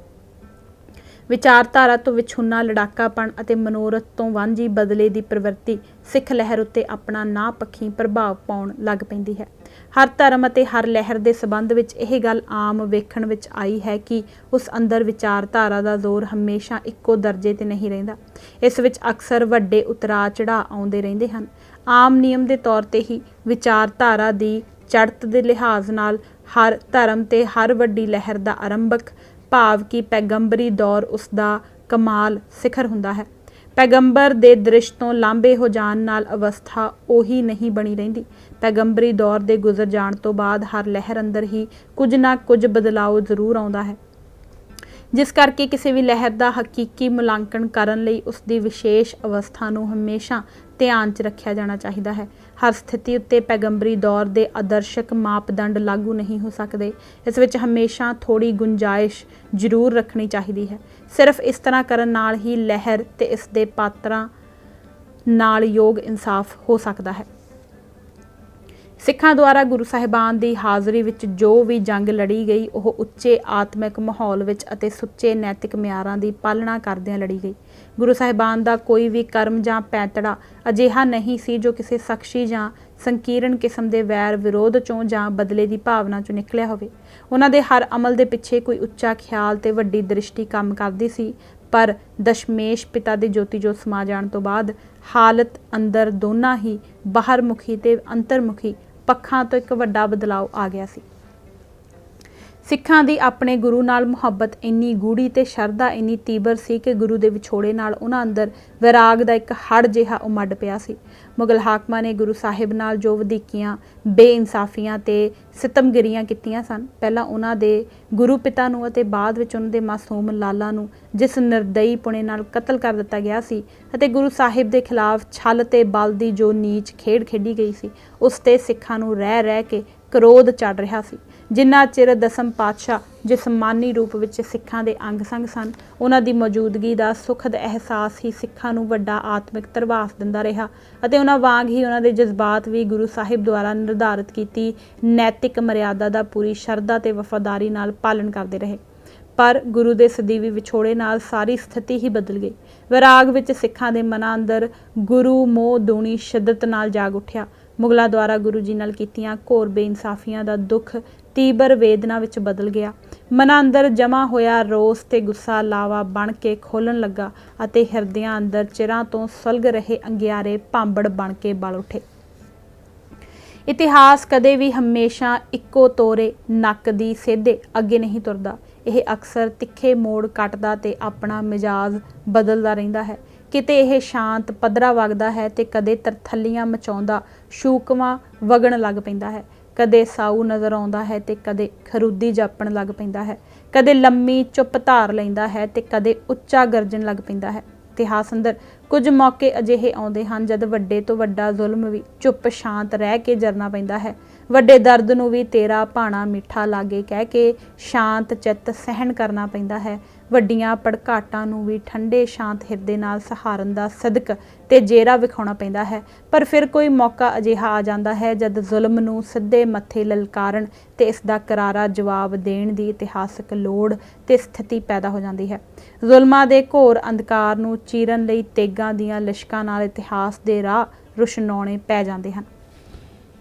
ਵਿਚਾਰਧਾਰਾ ਤੋਂ ਵਿਛੁੰਨਾ ਲੜਾਕਾਪਣ ਅਤੇ ਮਨੋਰਥ ਤੋਂ ਵਾਂਝੀ ਬਦਲੇ ਦੀ ਪ੍ਰਵਿਰਤੀ ਸਿੱਖ ਲਹਿਰ ਉੱਤੇ ਆਪਣਾ ਨਾ ਪੱਖੀ ਪ੍ਰਭਾਵ ਪਾਉਣ ਲੱਗ ਪੈਂਦੀ ਹੈ। ਹਰ ਧਰਮ ਅਤੇ ਹਰ ਲਹਿਰ ਦੇ ਸੰਬੰਧ ਵਿੱਚ ਇਹ ਗੱਲ ਆਮ ਵੇਖਣ ਵਿੱਚ ਆਈ ਹੈ ਕਿ ਉਸ ਅੰਦਰ ਵਿਚਾਰਧਾਰਾ ਦਾ ਜ਼ੋਰ ਹਮੇਸ਼ਾ ਇੱਕੋ ਦਰਜੇ ਤੇ ਨਹੀਂ ਰਹਿੰਦਾ। ਇਸ ਵਿੱਚ ਅਕਸਰ ਵੱਡੇ ਉਤਰਾਅ ਚੜ੍ਹਾਅ ਆਉਂਦੇ ਰਹਿੰਦੇ ਹਨ। ਆਮ ਨਿਯਮ ਦੇ ਤੌਰ ਤੇ ਹੀ ਵਿਚਾਰਧਾਰਾ ਦੀ ਚੜ੍ਹਤ ਦੇ ਲਿਹਾਜ਼ ਨਾਲ ਹਰ ਧਰਮ ਤੇ ਹਰ ਵੱਡੀ ਲਹਿਰ ਦਾ ਆਰੰਭਕ ਭਾਵ ਕਿ ਪੈਗੰਬਰੀ ਦੌਰ ਉਸ ਦਾ ਕਮਾਲ ਸਿਖਰ ਹੁੰਦਾ ਹੈ। ਪੈਗੰਬਰ ਦੇ ਦ੍ਰਿਸ਼ ਤੋਂ ਲਾਂਭੇ ਹੋ ਜਾਣ ਨਾਲ ਅਵਸਥਾ ਉਹੀ ਨਹੀਂ ਬਣੀ ਰਹਿੰਦੀ। ਪੈਗੰਬਰੀ ਦੌਰ ਦੇ ਗੁਜ਼ਰ ਜਾਣ ਤੋਂ ਬਾਅਦ ਹਰ ਲਹਿਰ ਅੰਦਰ ਹੀ ਕੁਝ ਨਾ ਕੁਝ ਬਦਲਾਅ ਜ਼ਰੂਰ ਆਉਂਦਾ ਹੈ, ਜਿਸ ਕਰਕੇ ਕਿਸੇ ਵੀ ਲਹਿਰ ਦਾ ਹਕੀਕੀ ਮੁਲਾਂਕਣ ਕਰਨ ਲਈ ਉਸ ਦੀ ਵਿਸ਼ੇਸ਼ ਅਵਸਥਾ ਨੂੰ ਹਮੇਸ਼ਾ ਧਿਆਨ 'ਚ ਰੱਖਿਆ ਜਾਣਾ ਚਾਹੀਦਾ ਹੈ। ਹਰ ਸਥਿਤੀ ਉੱਤੇ ਪੈਗੰਬਰੀ ਦੌਰ ਦੇ ਆਦਰਸ਼ਕ ਮਾਪਦੰਡ ਲਾਗੂ ਨਹੀਂ ਹੋ ਸਕਦੇ। ਇਸ ਵਿੱਚ ਹਮੇਸ਼ਾ ਥੋੜ੍ਹੀ ਗੁੰਜਾਇਸ਼ ਜ਼ਰੂਰ ਰੱਖਣੀ ਚਾਹੀਦੀ ਹੈ। ਸਿਰਫ ਇਸ ਤਰ੍ਹਾਂ ਕਰਨ ਨਾਲ ਹੀ ਲਹਿਰ ਤੇ ਇਸ ਦੇ ਪਾਤਰਾਂ ਨਾਲ ਯੋਗ ਇਨਸਾਫ ਹੋ ਸਕਦਾ ਹੈ। ਸਿੱਖਾਂ ਦੁਆਰਾ ਗੁਰੂ ਸਾਹਿਬਾਨ ਦੀ ਹਾਜ਼ਰੀ ਵਿੱਚ ਜੋ ਵੀ ਜੰਗ ਲੜੀ ਗਈ ਉਹ ਉੱਚੇ ਆਤਮਿਕ ਮਾਹੌਲ ਵਿੱਚ ਅਤੇ ਸੁੱਚੇ ਨੈਤਿਕ ਮਿਆਰਾਂ ਦੀ ਪਾਲਣਾ ਕਰਦਿਆਂ ਲੜੀ ਗਈ। ਗੁਰੂ ਸਾਹਿਬਾਨ ਦਾ ਕੋਈ ਵੀ ਕਰਮ ਜਾਂ ਪੈਂਤੜਾ ਅਜਿਹਾ ਨਹੀਂ ਸੀ ਜੋ ਕਿਸੇ ਸ਼ਖਸੀ ਜਾਂ ਸੰਕੀਰਣ ਕਿਸਮ ਦੇ ਵੈਰ ਵਿਰੋਧ ਚੋਂ ਜਾਂ ਬਦਲੇ ਦੀ ਭਾਵਨਾ ਚੋਂ ਨਿਕਲਿਆ ਹੋਵੇ। ਉਹਨਾਂ ਦੇ ਹਰ ਅਮਲ ਦੇ ਪਿੱਛੇ ਕੋਈ ਉੱਚਾ ਖਿਆਲ ਤੇ ਵੱਡੀ ਦ੍ਰਿਸ਼ਟੀ ਕੰਮ ਕਰਦੀ ਸੀ। ਪਰ ਦਸ਼ਮੇਸ਼ ਪਿਤਾ ਦੇ ਜੋਤੀ ਜੋਤ ਸਮਾ ਜਾਣ ਤੋਂ ਬਾਅਦ ਹਾਲਤ ਅੰਦਰ ਦੋਨਾਂ ਹੀ ਬਾਹਰਮੁਖੀ ਤੇ ਅੰਤਰਮੁਖੀ ਪੱਖਾਂ ਤੋਂ ਇੱਕ ਵੱਡਾ ਬਦਲਾਅ ਆ ਗਿਆ ਸੀ। ਸਿੱਖਾਂ ਦੀ ਆਪਣੇ ਗੁਰੂ ਨਾਲ ਮੁਹੱਬਤ ਇੰਨੀ ਗੂੜੀ ਤੇ ਸ਼ਰਧਾ ਇੰਨੀ ਤੀਬਰ ਸੀ ਕਿ ਗੁਰੂ ਦੇ ਵਿਛੋੜੇ ਨਾਲ ਉਹਨਾਂ ਅੰਦਰ ਵਿਰਾਗ ਦਾ ਇੱਕ ਹੜ ਜਿਹਾ ਉਮੜ ਪਿਆ ਸੀ। ਮੁਗਲ ਹਾਕਮਾਂ ਨੇ ਗੁਰੂ ਸਾਹਿਬ ਨਾਲ ਜੋ ਵਧੀਕੀਆਂ, ਬੇਇਨਸਾਫੀਆਂ ਤੇ ਸਿਤਮਗਿਰੀਆਂ ਕੀਤੀਆਂ ਸਨ, ਪਹਿਲਾਂ ਉਹਨਾਂ ਦੇ ਗੁਰੂ ਪਿਤਾ ਨੂੰ ਅਤੇ ਬਾਅਦ ਵਿੱਚ ਉਹਨਾਂ ਦੇ ਮਾਸੂਮ ਲਾਲਾ ਨੂੰ ਜਿਸ ਨਿਰਦਈ ਪੁਣੇ ਨਾਲ ਕਤਲ ਕਰ ਦਿੱਤਾ ਗਿਆ ਸੀ ਅਤੇ ਗੁਰੂ ਸਾਹਿਬ ਦੇ ਖਿਲਾਫ ਛਲ ਤੇ ਬਲ ਦੀ ਜੋ ਨੀਚ ਖੇਡ ਖੇਡੀ ਗਈ ਸੀ, ਉਸ ਤੇ ਸਿੱਖਾਂ ਨੂੰ ਰਹਿ ਰਹਿ ਕੇ ਕਰੋਧ ਚੜ੍ਹ ਰਿਹਾ ਸੀ। ਜਿੰਨਾ ਚਿਰ ਦਸਮ ਪਾਤਸ਼ਾਹ ਜਿਸਮਾਨੀ ਰੂਪ ਵਿੱਚ ਸਿੱਖਾਂ ਦੇ ਅੰਗ ਸੰਗ ਸਨ, ਉਹਨਾਂ ਦੀ ਮੌਜੂਦਗੀ ਦਾ ਸੁਖਦ ਅਹਿਸਾਸ ਹੀ ਸਿੱਖਾਂ ਨੂੰ ਵੱਡਾ ਆਤਮਿਕ ਧਰਵਾਸ ਦਿੰਦਾ ਰਿਹਾ ਅਤੇ ਉਹਨਾਂ ਵਾਂਗ ਹੀ ਉਹਨਾਂ ਦੇ ਜਜ਼ਬਾਤ ਵੀ ਗੁਰੂ ਸਾਹਿਬ ਦੁਆਰਾ ਨਿਰਧਾਰਿਤ ਕੀਤੀ ਨੈਤਿਕ ਮਰਿਆਦਾ ਦਾ ਪੂਰੀ ਸ਼ਰਧਾ ਤੇ ਵਫਾਦਾਰੀ ਨਾਲ ਪਾਲਣ ਕਰਦੇ ਰਹੇ। ਪਰ ਗੁਰੂ ਦੇ ਸਦੀਵੀ ਵਿਛੋੜੇ ਨਾਲ ਸਾਰੀ ਸਥਿਤੀ ਹੀ ਬਦਲ ਗਈ। ਵਿਰਾਗ ਵਿੱਚ ਸਿੱਖਾਂ ਦੇ ਮਨਾਂ ਅੰਦਰ ਗੁਰੂ ਮੋਹ ਦੂਣੀ ਸ਼ਿੱਦਤ ਨਾਲ ਜਾਗ ਉੱਠਿਆ। ਮੁਗਲਾਂ ਦੁਆਰਾ ਗੁਰੂ ਜੀ ਨਾਲ ਕੀਤੀਆਂ ਘੋਰ ਬੇਇਨਸਾਫੀਆਂ ਦਾ ਦੁੱਖ ਤੀਬਰ ਵੇਦਨਾ ਵਿੱਚ ਬਦਲ ਗਿਆ। ਮਨਾਂ ਅੰਦਰ ਜਮਾ ਹੋਇਆ ਰੋਸ ਤੇ ਗੁੱਸਾ ਲਾਵਾ ਬਣ ਕੇ ਖੋਲਣ ਲੱਗਾ ਅਤੇ ਹਿਰਦਿਆਂ ਅੰਦਰ ਚਿਰਾਂ ਤੋਂ ਸੁਲਗ ਰਹੇ ਅੰਗਿਆਰੇ ਭਾਂਬੜ ਬਣ ਕੇ ਬਲ ਉੱਠੇ। ਇਤਿਹਾਸ ਕਦੇ ਵੀ ਹਮੇਸ਼ਾ ਇੱਕੋ ਤੋਰੇ ਨੱਕ ਦੀ ਸਿੱਧੇ ਅੱਗੇ ਨਹੀਂ ਤੁਰਦਾ। ਇਹ ਅਕਸਰ ਤਿੱਖੇ ਮੋੜ ਕੱਟਦਾ ਤੇ ਆਪਣਾ ਮਿਜਾਜ਼ ਬਦਲਦਾ ਰਹਿੰਦਾ ਹੈ। ਕਿਤੇ ਇਹ ਸ਼ਾਂਤ ਪੱਧਰਾ ਵਗਦਾ ਹੈ ਤੇ ਕਦੇ ਤਰਥੱਲੀਆਂ ਮਚਾਉਂਦਾ ਸ਼ੂਕਵਾਂ ਵਗਣ ਲੱਗ ਪੈਂਦਾ ਹੈ। ਕਦੇ ਸਾਊ ਨਜ਼ਰ ਆਉਂਦਾ ਹੈ ਤੇ ਕਦੇ ਖਰੂਦੀ ਜਾਪਣ ਲੱਗ ਪੈਂਦਾ ਹੈ। ਕਦੇ ਲੰਮੀ ਚੁੱਪ ਧਾਰ ਲੈਂਦਾ ਹੈ ਤੇ ਕਦੇ ਉੱਚਾ ਗਰਜਣ ਲੱਗ ਪੈਂਦਾ ਹੈ। ਇਤਿਹਾਸ ਅੰਦਰ ਕੁਝ ਮੌਕੇ ਅਜਿਹੇ ਆਉਂਦੇ ਹਨ ਜਦ ਵੱਡੇ ਤੋਂ ਵੱਡਾ ਜ਼ੁਲਮ ਵੀ ਚੁੱਪ ਸ਼ਾਂਤ ਰਹਿ ਕੇ ਜਰਨਾ ਪੈਂਦਾ ਹੈ। ਵੱਡੇ ਦਰਦ ਨੂੰ ਵੀ ਤੇਰਾ ਭਾਣਾ ਮਿੱਠਾ ਲਾਗੇ ਕਹਿ ਕੇ ਸ਼ਾਂਤ ਚਿੱਤ ਸਹਿਣ ਕਰਨਾ ਪੈਂਦਾ ਹੈ। ਵੱਡੀਆਂ ਭੜਕਾਟਾਂ ਨੂੰ ਵੀ ਠੰਡੇ ਸ਼ਾਂਤ ਹਿਰਦੇ ਨਾਲ ਸਹਾਰਨ ਦਾ ਸਦਕ ਤੇ ਜੇਰਾ ਵਿਖਾਉਣਾ ਪੈਂਦਾ ਹੈ। ਪਰ ਫਿਰ ਕੋਈ ਮੌਕਾ ਅਜਿਹਾ ਆ ਜਾਂਦਾ ਹੈ ਜਦ ਜ਼ੁਲਮ ਨੂੰ ਸਿੱਧੇ ਮੱਥੇ ਲਲਕਾਰਨ ਤੇ ਇਸ ਦਾ ਕਰਾਰਾ ਜਵਾਬ ਦੇਣ ਦੀ ਇਤਿਹਾਸਕ ਲੋੜ ਤੇ ਸਥਿਤੀ ਪੈਦਾ ਹੋ ਜਾਂਦੀ ਹੈ। ਜ਼ੁਲਮਾਂ ਦੇ ਘੋਰ ਅੰਧਕਾਰ ਨੂੰ ਚੀਰਨ ਲਈ ਤੇਗਾਂ ਦੀਆਂ ਲਿਸ਼ਕਾਂ ਨਾਲ ਇਤਿਹਾਸ ਦੇ ਰਾਹ ਰੁਸ਼ਨਾਉਣੇ ਪੈ ਜਾਂਦੇ ਹਨ।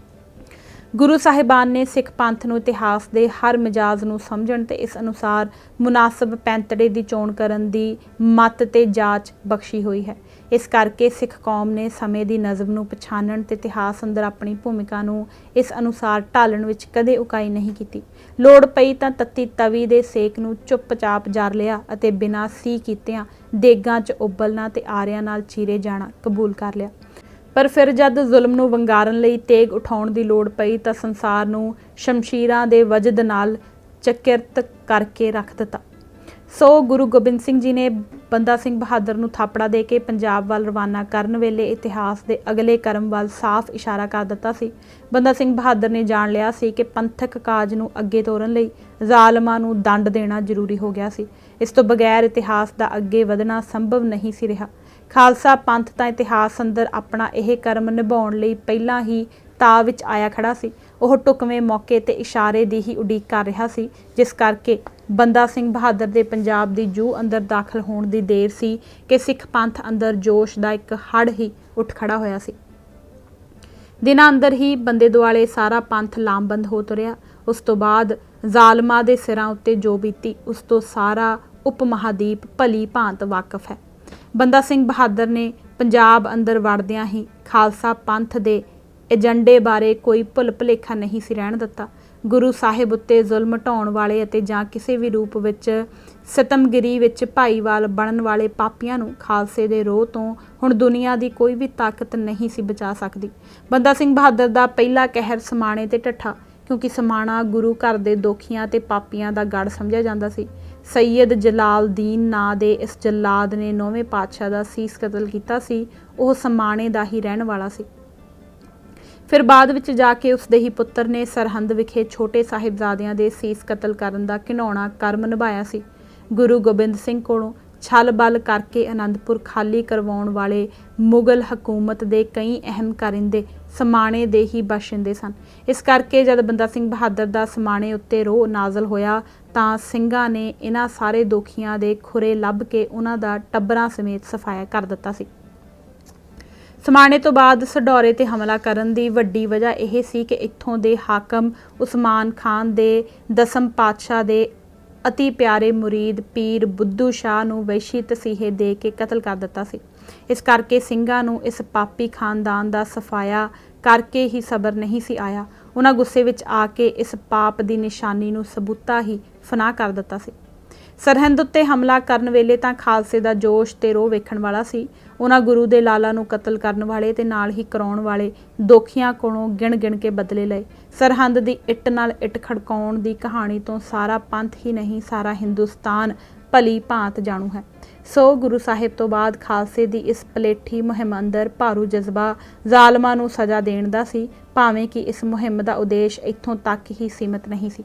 ਗੁਰੂ ਸਾਹਿਬਾਨ ਨੇ ਸਿੱਖ ਪੰਥ ਨੂੰ ਇਤਿਹਾਸ ਦੇ ਹਰ ਮਿਜਾਜ਼ ਨੂੰ ਸਮਝਣ ਤੇ ਇਸ ਅਨੁਸਾਰ ਮੁਨਾਸਬ ਪੈਂਤੜੇ ਦੀ ਚੋਣ ਕਰਨ ਦੀ ਮੱਤ ਤੇ ਜਾਚ ਬਖਸ਼ੀ ਹੋਈ ਹੈ। ਇਸ ਕਰਕੇ ਸਿੱਖ ਕੌਮ ਨੇ ਸਮੇਂ ਦੀ ਨਜ਼ਮ ਨੂੰ ਪਛਾਣਨ ਤੇ ਇਤਿਹਾਸ ਅੰਦਰ ਆਪਣੀ ਭੂਮਿਕਾ ਨੂੰ ਇਸ ਅਨੁਸਾਰ ਢਾਲਣ ਵਿੱਚ ਕਦੇ ਉਕਾਈ ਨਹੀਂ ਕੀਤੀ। ਲੋੜ ਪਈ ਤਾਂ ਤੱਤੀ ਤਵੀ ਦੇ ਸੇਕ ਨੂੰ ਚੁੱਪਚਾਪ ਜਰ ਲਿਆ ਅਤੇ ਬਿਨਾਂ ਸੀ ਕੀਤਿਆਂ ਦੇਗਾਂ 'ਚ ਉਬਲਣਾ ਤੇ ਆਰਿਆਂ ਨਾਲ ਚੀਰੇ ਜਾਣਾ ਕਬੂਲ ਕਰ ਲਿਆ। ਪਰ ਫਿਰ ਜਦ ਜ਼ੁਲਮ ਨੂੰ ਵੰਗਾਰਨ ਲਈ ਤੇਗ ਉਠਾਉਣ ਦੀ ਲੋੜ ਪਈ ਤਾਂ ਸੰਸਾਰ ਨੂੰ ਸ਼ਮਸ਼ੀਰਾਂ ਦੇ ਵਜਦ ਨਾਲ ਚਕਿਰਤ ਕਰਕੇ ਰੱਖ ਦਿੱਤਾ। ਸੋ ਗੁਰੂ ਗੋਬਿੰਦ ਸਿੰਘ ਜੀ ਨੇ ਬੰਦਾ ਸਿੰਘ ਬਹਾਦਰ ਨੂੰ ਥਾਪੜਾ ਦੇ ਕੇ ਪੰਜਾਬ ਵੱਲ ਰਵਾਨਾ ਕਰਨ ਵੇਲੇ ਇਤਿਹਾਸ ਦੇ ਅਗਲੇ ਕਰਮ ਵੱਲ ਸਾਫ਼ ਇਸ਼ਾਰਾ ਕਰ ਦਿੱਤਾ ਸੀ। ਬੰਦਾ ਸਿੰਘ ਬਹਾਦਰ ਨੇ ਜਾਣ ਲਿਆ ਸੀ ਕਿ ਪੰਥਕ ਕਾਜ ਨੂੰ ਅੱਗੇ ਤੋਰਨ ਲਈ ਜ਼ਾਲਮਾਂ ਨੂੰ ਦੰਡ ਦੇਣਾ ਜ਼ਰੂਰੀ ਹੋ ਗਿਆ ਸੀ। ਇਸ ਤੋਂ ਬਗੈਰ ਇਤਿਹਾਸ ਦਾ ਅੱਗੇ ਵਧਣਾ ਸੰਭਵ ਨਹੀਂ ਸੀ ਰਿਹਾ। ਖਾਲਸਾ ਪੰਥ ਤਾਂ ਇਤਿਹਾਸ ਅੰਦਰ ਆਪਣਾ ਇਹ ਕਰਮ ਨਿਭਾਉਣ ਲਈ ਪਹਿਲਾਂ ਹੀ ਤਾਅ ਵਿੱਚ ਆਇਆ ਖੜਾ ਸੀ। ਉਹ ਢੁਕਵੇਂ ਮੌਕੇ ਤੇ ਇਸ਼ਾਰੇ ਦੀ ਹੀ ਉਡੀਕ ਕਰ ਰਿਹਾ ਸੀ, ਜਿਸ ਕਰਕੇ ਬੰਦਾ ਸਿੰਘ ਬਹਾਦਰ ਦੇ ਪੰਜਾਬ ਦੀ ਜੂਹ ਅੰਦਰ ਦਾਖਲ ਹੋਣ ਦੀ ਦੇਰ ਸੀ ਕਿ ਸਿੱਖ ਪੰਥ ਅੰਦਰ ਜੋਸ਼ ਦਾ ਇੱਕ ਹੜ੍ਹ ਹੀ ਉੱਠ ਖੜਾ ਹੋਇਆ ਸੀ। ਦਿਨਾਂ ਅੰਦਰ ਹੀ ਬੰਦੇ ਦੁਆਲੇ ਸਾਰਾ ਪੰਥ ਲਾਮਬੰਦ ਹੋ ਤੁਰਿਆ। ਉਸ ਤੋਂ ਬਾਅਦ ਜ਼ਾਲਮਾਂ ਦੇ ਸਿਰਾਂ ਉੱਤੇ ਜੋ ਬੀਤੀ ਉਸ ਤੋਂ ਸਾਰਾ ਉਪ ਮਹਾਦੀਪ ਭਲੀ ਭਾਂਤ ਵਾਕਿਫ ਹੈ। ਬੰਦਾ ਸਿੰਘ ਬਹਾਦਰ ਨੇ ਪੰਜਾਬ ਅੰਦਰ ਵੜਦਿਆਂ ਹੀ ਖਾਲਸਾ ਪੰਥ ਦੇ ਏਜੰਡੇ ਬਾਰੇ ਕੋਈ ਭੁੱਲ ਭੁਲੇਖਾ ਨਹੀਂ ਸੀ ਰਹਿਣ ਦਿੱਤਾ। ਗੁਰੂ ਸਾਹਿਬ ਉੱਤੇ ਜ਼ੁਲਮ ਢਾਉਣ ਵਾਲੇ ਅਤੇ ਜਾਂ ਕਿਸੇ ਵੀ ਰੂਪ ਵਿੱਚ ਸਿਤਮਗਿਰੀ ਵਿੱਚ ਭਾਈਵਾਲ ਬਣਨ ਵਾਲੇ ਪਾਪੀਆਂ ਨੂੰ ਖਾਲਸੇ ਦੇ ਰੋਹ ਤੋਂ ਹੁਣ ਦੁਨੀਆ ਦੀ ਕੋਈ ਵੀ ਤਾਕਤ ਨਹੀਂ ਸੀ ਬਚਾ ਸਕਦੀ। ਬੰਦਾ ਸਿੰਘ ਬਹਾਦਰ ਦਾ ਪਹਿਲਾ ਕਹਿਰ ਸਮਾਣੇ ਤੇ ਢੱਠਾ, ਕਿਉਂਕਿ ਸਮਾਣਾ ਗੁਰੂ ਘਰ ਦੇ ਦੋਖੀਆਂ ਤੇ ਪਾਪੀਆਂ ਦਾ ਗੜ ਸਮਝਿਆ ਜਾਂਦਾ ਸੀ। ਸੈਯਦ ਜਲਾਲਦੀਨ ਨਾਂ ਦੇ ਇਸ ਜਲਾਦ ਨੇ 9ਵੇਂ ਪਾਤਸ਼ਾਹ ਦਾ ਸੀਸ ਕਤਲ ਕੀਤਾ ਸੀ। ਉਹ ਸਮਾਣੇ ਦਾ ਹੀ ਰਹਿਣ ਵਾਲਾ ਸੀ। ਫਿਰ ਬਾਅਦ ਵਿੱਚ ਜਾ ਕੇ ਉਸਦੇ ਹੀ ਪੁੱਤਰ ਨੇ ਸਰਹੰਦ ਵਿਖੇ ਛੋਟੇ ਸਾਹਿਬਜ਼ਾਦਿਆਂ ਦੇ ਸੀਸ ਕਤਲ ਕਰਨ ਦਾ ਘਿਨਾਉਣਾ ਕਰਮ ਨਿਭਾਇਆ ਸੀ। ਗੁਰੂ ਗੋਬਿੰਦ ਸਿੰਘ ਕੋਲੋਂ ਛਲ ਬਲ ਕਰਕੇ ਅਨੰਦਪੁਰ ਖਾਲੀ ਕਰਵਾਉਣ ਵਾਲੇ ਮੁਗਲ ਹਕੂਮਤ ਦੇ ਕਈ ਅਹਿਮ ਕਾਰਿੰਦੇ ਸਮਾਣੇ ਦੇ ਹੀ ਬਾਸ਼ਿੰਦੇ ਸਨ। ਇਸ ਕਰਕੇ ਜਦ ਬੰਦਾ ਸਿੰਘ ਬਹਾਦਰ ਦਾ ਸਮਾਣੇ ਉੱਤੇ ਰੋਹ ਨਾਜ਼ਲ ਹੋਇਆ ਤਾਂ ਸਿੰਘਾਂ ਨੇ ਇਹਨਾਂ ਸਾਰੇ ਦੋਖੀਆਂ ਦੇ ਖੁਰੇ ਲੱਭ ਕੇ ਉਹਨਾਂ ਦਾ ਟੱਬਰਾਂ ਸਮੇਤ ਸਫਾਇਆ ਕਰ ਦਿੱਤਾ ਸੀ। ਸਮਾਣੇ ਤੋਂ ਬਾਅਦ ਸਡੌਰੇ ਤੇ ਹਮਲਾ ਕਰਨ ਦੀ ਵੱਡੀ ਵਜ੍ਹਾ ਇਹ ਸੀ ਕਿ ਇੱਥੋਂ ਦੇ ਹਾਕਮ ਉਸਮਾਨ ਖਾਨ ਦੇ 10ਮ ਪਾਤਸ਼ਾਹ ਦੇ ਅਤੀ ਪਿਆਰੇ ਮੁਰੀਦ ਪੀਰ ਬੁੱਧੂ ਸ਼ਾਹ ਨੂੰ ਵੈਸ਼ੀ ਤਸੀਹੇ ਦੇ ਕੇ ਕਤਲ ਕਰ ਦਿੱਤਾ ਸੀ। ਇਸ ਕਰਕੇ ਸਿੰਘਾਂ ਨੂੰ ਇਸ ਪਾਪੀ ਖਾਨਦਾਨ ਦਾ ਸਫਾਇਆ ਕਰਕੇ ਹੀ ਸਬਰ ਨਹੀਂ ਸੀ ਆਇਆ। ਉਹਨਾਂ ਗੁੱਸੇ ਵਿੱਚ ਆ ਕੇ ਇਸ ਪਾਪ ਦੀ ਨਿਸ਼ਾਨੀ ਨੂੰ ਸਬੂਤਾ ਹੀ ਫਨਾਹ ਕਰ ਦਿੱਤਾ ਸੀ। ਸਰਹੰਦ ਉੱਤੇ ਹਮਲਾ ਕਰਨ ਵੇਲੇ ਤਾਂ ਖਾਲਸੇ ਦਾ ਜੋਸ਼ ਤੇ ਰੋਹ ਵੇਖਣ ਵਾਲਾ ਸੀ। ਉਹਨਾਂ ਗੁਰੂ ਦੇ ਲਾਲਾ ਨੂੰ ਕਤਲ ਕਰਨ ਵਾਲੇ ਤੇ ਨਾਲ ਹੀ ਕਰਾਉਣ ਵਾਲੇ ਦੋਖੀਆਂ ਕੋਲੋਂ ਗਿਣ ਕੇ ਬਦਲੇ ਲਏ। ਸਰਹੰਦ ਦੀ ਇੱਟ ਨਾਲ ਇੱਟ ਖੜਕਾਉਣ ਦੀ ਕਹਾਣੀ ਤੋਂ ਸਾਰਾ ਪੰਥ ਹੀ ਨਹੀਂ ਸਾਰਾ ਹਿੰਦੁਸਤਾਨ ਭਲੀ ਭਾਂਤ ਜਾਣੂ ਹੈ। ਸੋ ਗੁਰੂ ਸਾਹਿਬ ਤੋਂ ਬਾਅਦ ਖਾਲਸੇ ਦੀ ਇਸ ਪਲੇਠੀ ਮੁਹਿੰਮ ਅੰਦਰ ਭਾਰੂ ਜਜ਼ਬਾ ਜ਼ਾਲਮਾਂ ਨੂੰ ਸਜ਼ਾ ਦੇਣ ਦਾ ਸੀ, ਭਾਵੇਂ ਕਿ ਇਸ ਮੁਹਿੰਮ ਦਾ ਉਦੇਸ਼ ਇੱਥੋਂ ਤੱਕ ਹੀ ਸੀਮਿਤ ਨਹੀਂ ਸੀ।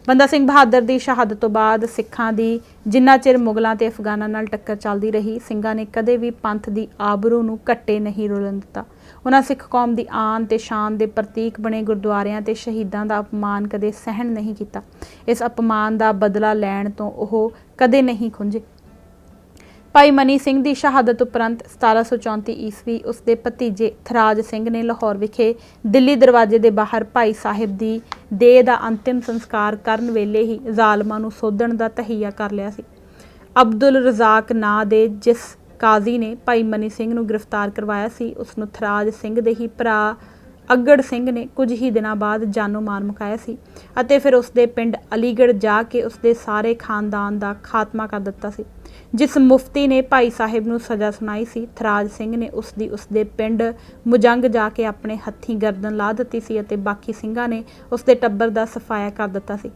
ਬੰਦਾ ਸਿੰਘ ਬਹਾਦਰ ਦੀ ਸ਼ਹਾਦਤ ਤੋਂ ਬਾਅਦ ਸਿੱਖਾਂ ਦੀ ਜਿੰਨਾ ਚਿਰ ਮੁਗਲਾਂ ਤੇ ਅਫਗਾਨਾਂ ਨਾਲ ਟੱਕਰ ਚੱਲਦੀ ਰਹੀ, ਸਿੰਘਾਂ ਨੇ ਕਦੇ ਵੀ ਪੰਥ ਦੀ ਆਬਰੂ ਨੂੰ ਘੱਟੇ ਨਹੀਂ ਰੁਲਣ ਦਿੱਤਾ। ਉਹਨਾਂ ਸਿੱਖ ਕੌਮ ਦੀ ਆਨ ਤੇ ਸ਼ਾਨ ਦੇ ਪ੍ਰਤੀਕ ਬਣੇ ਗੁਰਦੁਆਰਿਆਂ ਤੇ ਸ਼ਹੀਦਾਂ ਦਾ ਅਪਮਾਨ ਕਦੇ ਸਹਿਣ ਨਹੀਂ ਕੀਤਾ। ਇਸ ਅਪਮਾਨ ਦਾ ਬਦਲਾ ਲੈਣ ਤੋਂ ਉਹ ਕਦੇ ਨਹੀਂ ਖੁੰਝੇ। ਭਾਈ ਮਨੀ ਸਿੰਘ ਦੀ ਸ਼ਹਾਦਤ ਉਪਰੰਤ 1734 ਈਸਵੀ ਉਸਦੇ ਭਤੀਜੇ ਥਰਾਜ ਸਿੰਘ ਨੇ ਲਾਹੌਰ ਵਿਖੇ ਦਿੱਲੀ ਦਰਵਾਜ਼ੇ ਦੇ ਬਾਹਰ ਭਾਈ ਸਾਹਿਬ ਦੀ ਦੇਹ ਦਾ ਅੰਤਿਮ ਸੰਸਕਾਰ ਕਰਨ ਵੇਲੇ ਹੀ ਜ਼ਾਲਮਾਂ ਨੂੰ ਸੋਧਣ ਦਾ ਤਹੀਆ ਕਰ ਲਿਆ ਸੀ। ਅਬਦੁਲ ਰਜ਼ਾਕ ਨਾਂ ਦੇ ਜਿਸ ਕਾਜ਼ੀ ਨੇ ਭਾਈ ਮਨੀ ਸਿੰਘ ਨੂੰ ਗ੍ਰਿਫਤਾਰ ਕਰਵਾਇਆ ਸੀ, ਉਸ ਨੂੰ ਥਰਾਜ ਸਿੰਘ ਦੇ ਹੀ ਭਰਾ ਅੱਗੜ ਸਿੰਘ ਨੇ ਕੁਝ ਹੀ ਦਿਨਾਂ ਬਾਅਦ ਜਾਨੋਂ ਮਾਰ ਮੁਕਾਇਆ ਸੀ ਅਤੇ ਫਿਰ ਉਸਦੇ ਪਿੰਡ ਅਲੀਗੜ੍ਹ ਜਾ ਕੇ ਉਸਦੇ ਸਾਰੇ ਖਾਨਦਾਨ ਦਾ ਖਾਤਮਾ ਕਰ ਦਿੱਤਾ ਸੀ। ਜਿਸ ਮੁਫਤੀ ਨੇ ਭਾਈ ਸਾਹਿਬ ਨੂੰ ਸਜ਼ਾ ਸੁਣਾਈ ਸੀ, ਥਰਾਜ ਸਿੰਘ ਨੇ ਉਸਦੇ ਪਿੰਡ ਮੁਜੰਗ ਜਾ ਕੇ ਆਪਣੇ ਹੱਥੀਂ ਗਰਦਨ ਲਾ ਦਿੱਤੀ ਸੀ ਅਤੇ ਬਾਕੀ ਸਿੰਘਾਂ ਨੇ ਉਸਦੇ ਟੱਬਰ ਦਾ ਸਫਾਇਆ ਕਰ ਦਿੱਤਾ ਸੀ।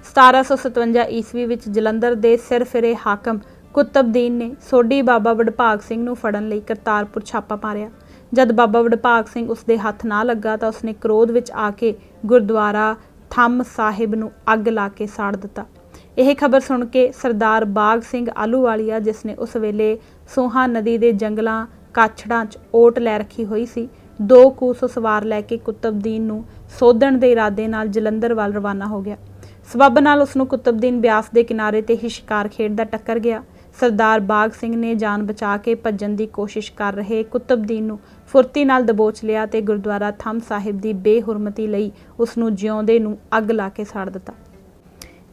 1757 ਈਸਵੀ ਵਿੱਚ ਜਲੰਧਰ ਦੇ ਸਿਰਫਿਰੇ ਹਾਕਮ ਕੁਤਬਦੀਨ ਨੇ ਸੋਢੀ ਬਾਬਾ ਵਡਭਾਗ ਸਿੰਘ ਨੂੰ ਫੜਨ ਲਈ ਕਰਤਾਰਪੁਰ ਛਾਪਾ ਮਾਰਿਆ। ਜਦ ਬਾਬਾ ਵਡਭਾਗ ਸਿੰਘ ਉਸਦੇ ਹੱਥ ਨਾ ਲੱਗਾ ਤਾਂ ਉਸਨੇ ਕ੍ਰੋਧ ਵਿੱਚ ਆ ਕੇ ਗੁਰਦੁਆਰਾ ਥੰਮ ਸਾਹਿਬ ਨੂੰ ਅੱਗ ਲਾ ਕੇ ਸਾੜ ਦਿੱਤਾ। ਇਹ ਖਬਰ ਸੁਣ ਕੇ ਸਰਦਾਰ ਬਾਗ ਸਿੰਘ ਆਹਲੂਵਾਲੀਆ, ਜਿਸ ਨੇ ਉਸ ਵੇਲੇ ਸੋਹਾ ਨਦੀ ਦੇ ਜੰਗਲਾਂ ਕਾਛੜਾਂ 'ਚ ਓਟ ਲੈ ਰੱਖੀ ਹੋਈ ਸੀ, 2 ਕੂਸ ਸਵਾਰ ਲੈ ਕੇ ਕੁਤਬਦੀਨ ਨੂੰ ਸੋਧਣ ਦੇ ਇਰਾਦੇ ਨਾਲ ਜਲੰਧਰ ਵੱਲ ਰਵਾਨਾ ਹੋ ਗਿਆ। ਸਬੱਬ ਨਾਲ ਉਸਨੂੰ ਕੁਤਬਦੀਨ ਬਿਆਸ ਦੇ ਕਿਨਾਰੇ ਤੇ ਹੀ ਸ਼ਿਕਾਰ ਖੇਡਦਾ ਟੱਕਰ ਗਿਆ। ਸਰਦਾਰ ਬਾਗ ਸਿੰਘ ਨੇ ਜਾਨ ਬਚਾ ਕੇ ਭੱਜਣ ਦੀ ਕੋਸ਼ਿਸ਼ ਕਰ ਰਹੇ ਕੁਤਬਦੀਨ ਨੂੰ ਫੁਰਤੀ ਨਾਲ ਦਬੋਚ ਲਿਆ ਤੇ ਗੁਰਦੁਆਰਾ ਥੰਮ ਸਾਹਿਬ ਦੀ ਬੇਹੁਰਮਤੀ ਲਈ ਉਸਨੂੰ ਜਿਉਂਦੇ ਨੂੰ ਅੱਗ ਲਾ ਕੇ ਸਾੜ ਦਿੱਤਾ।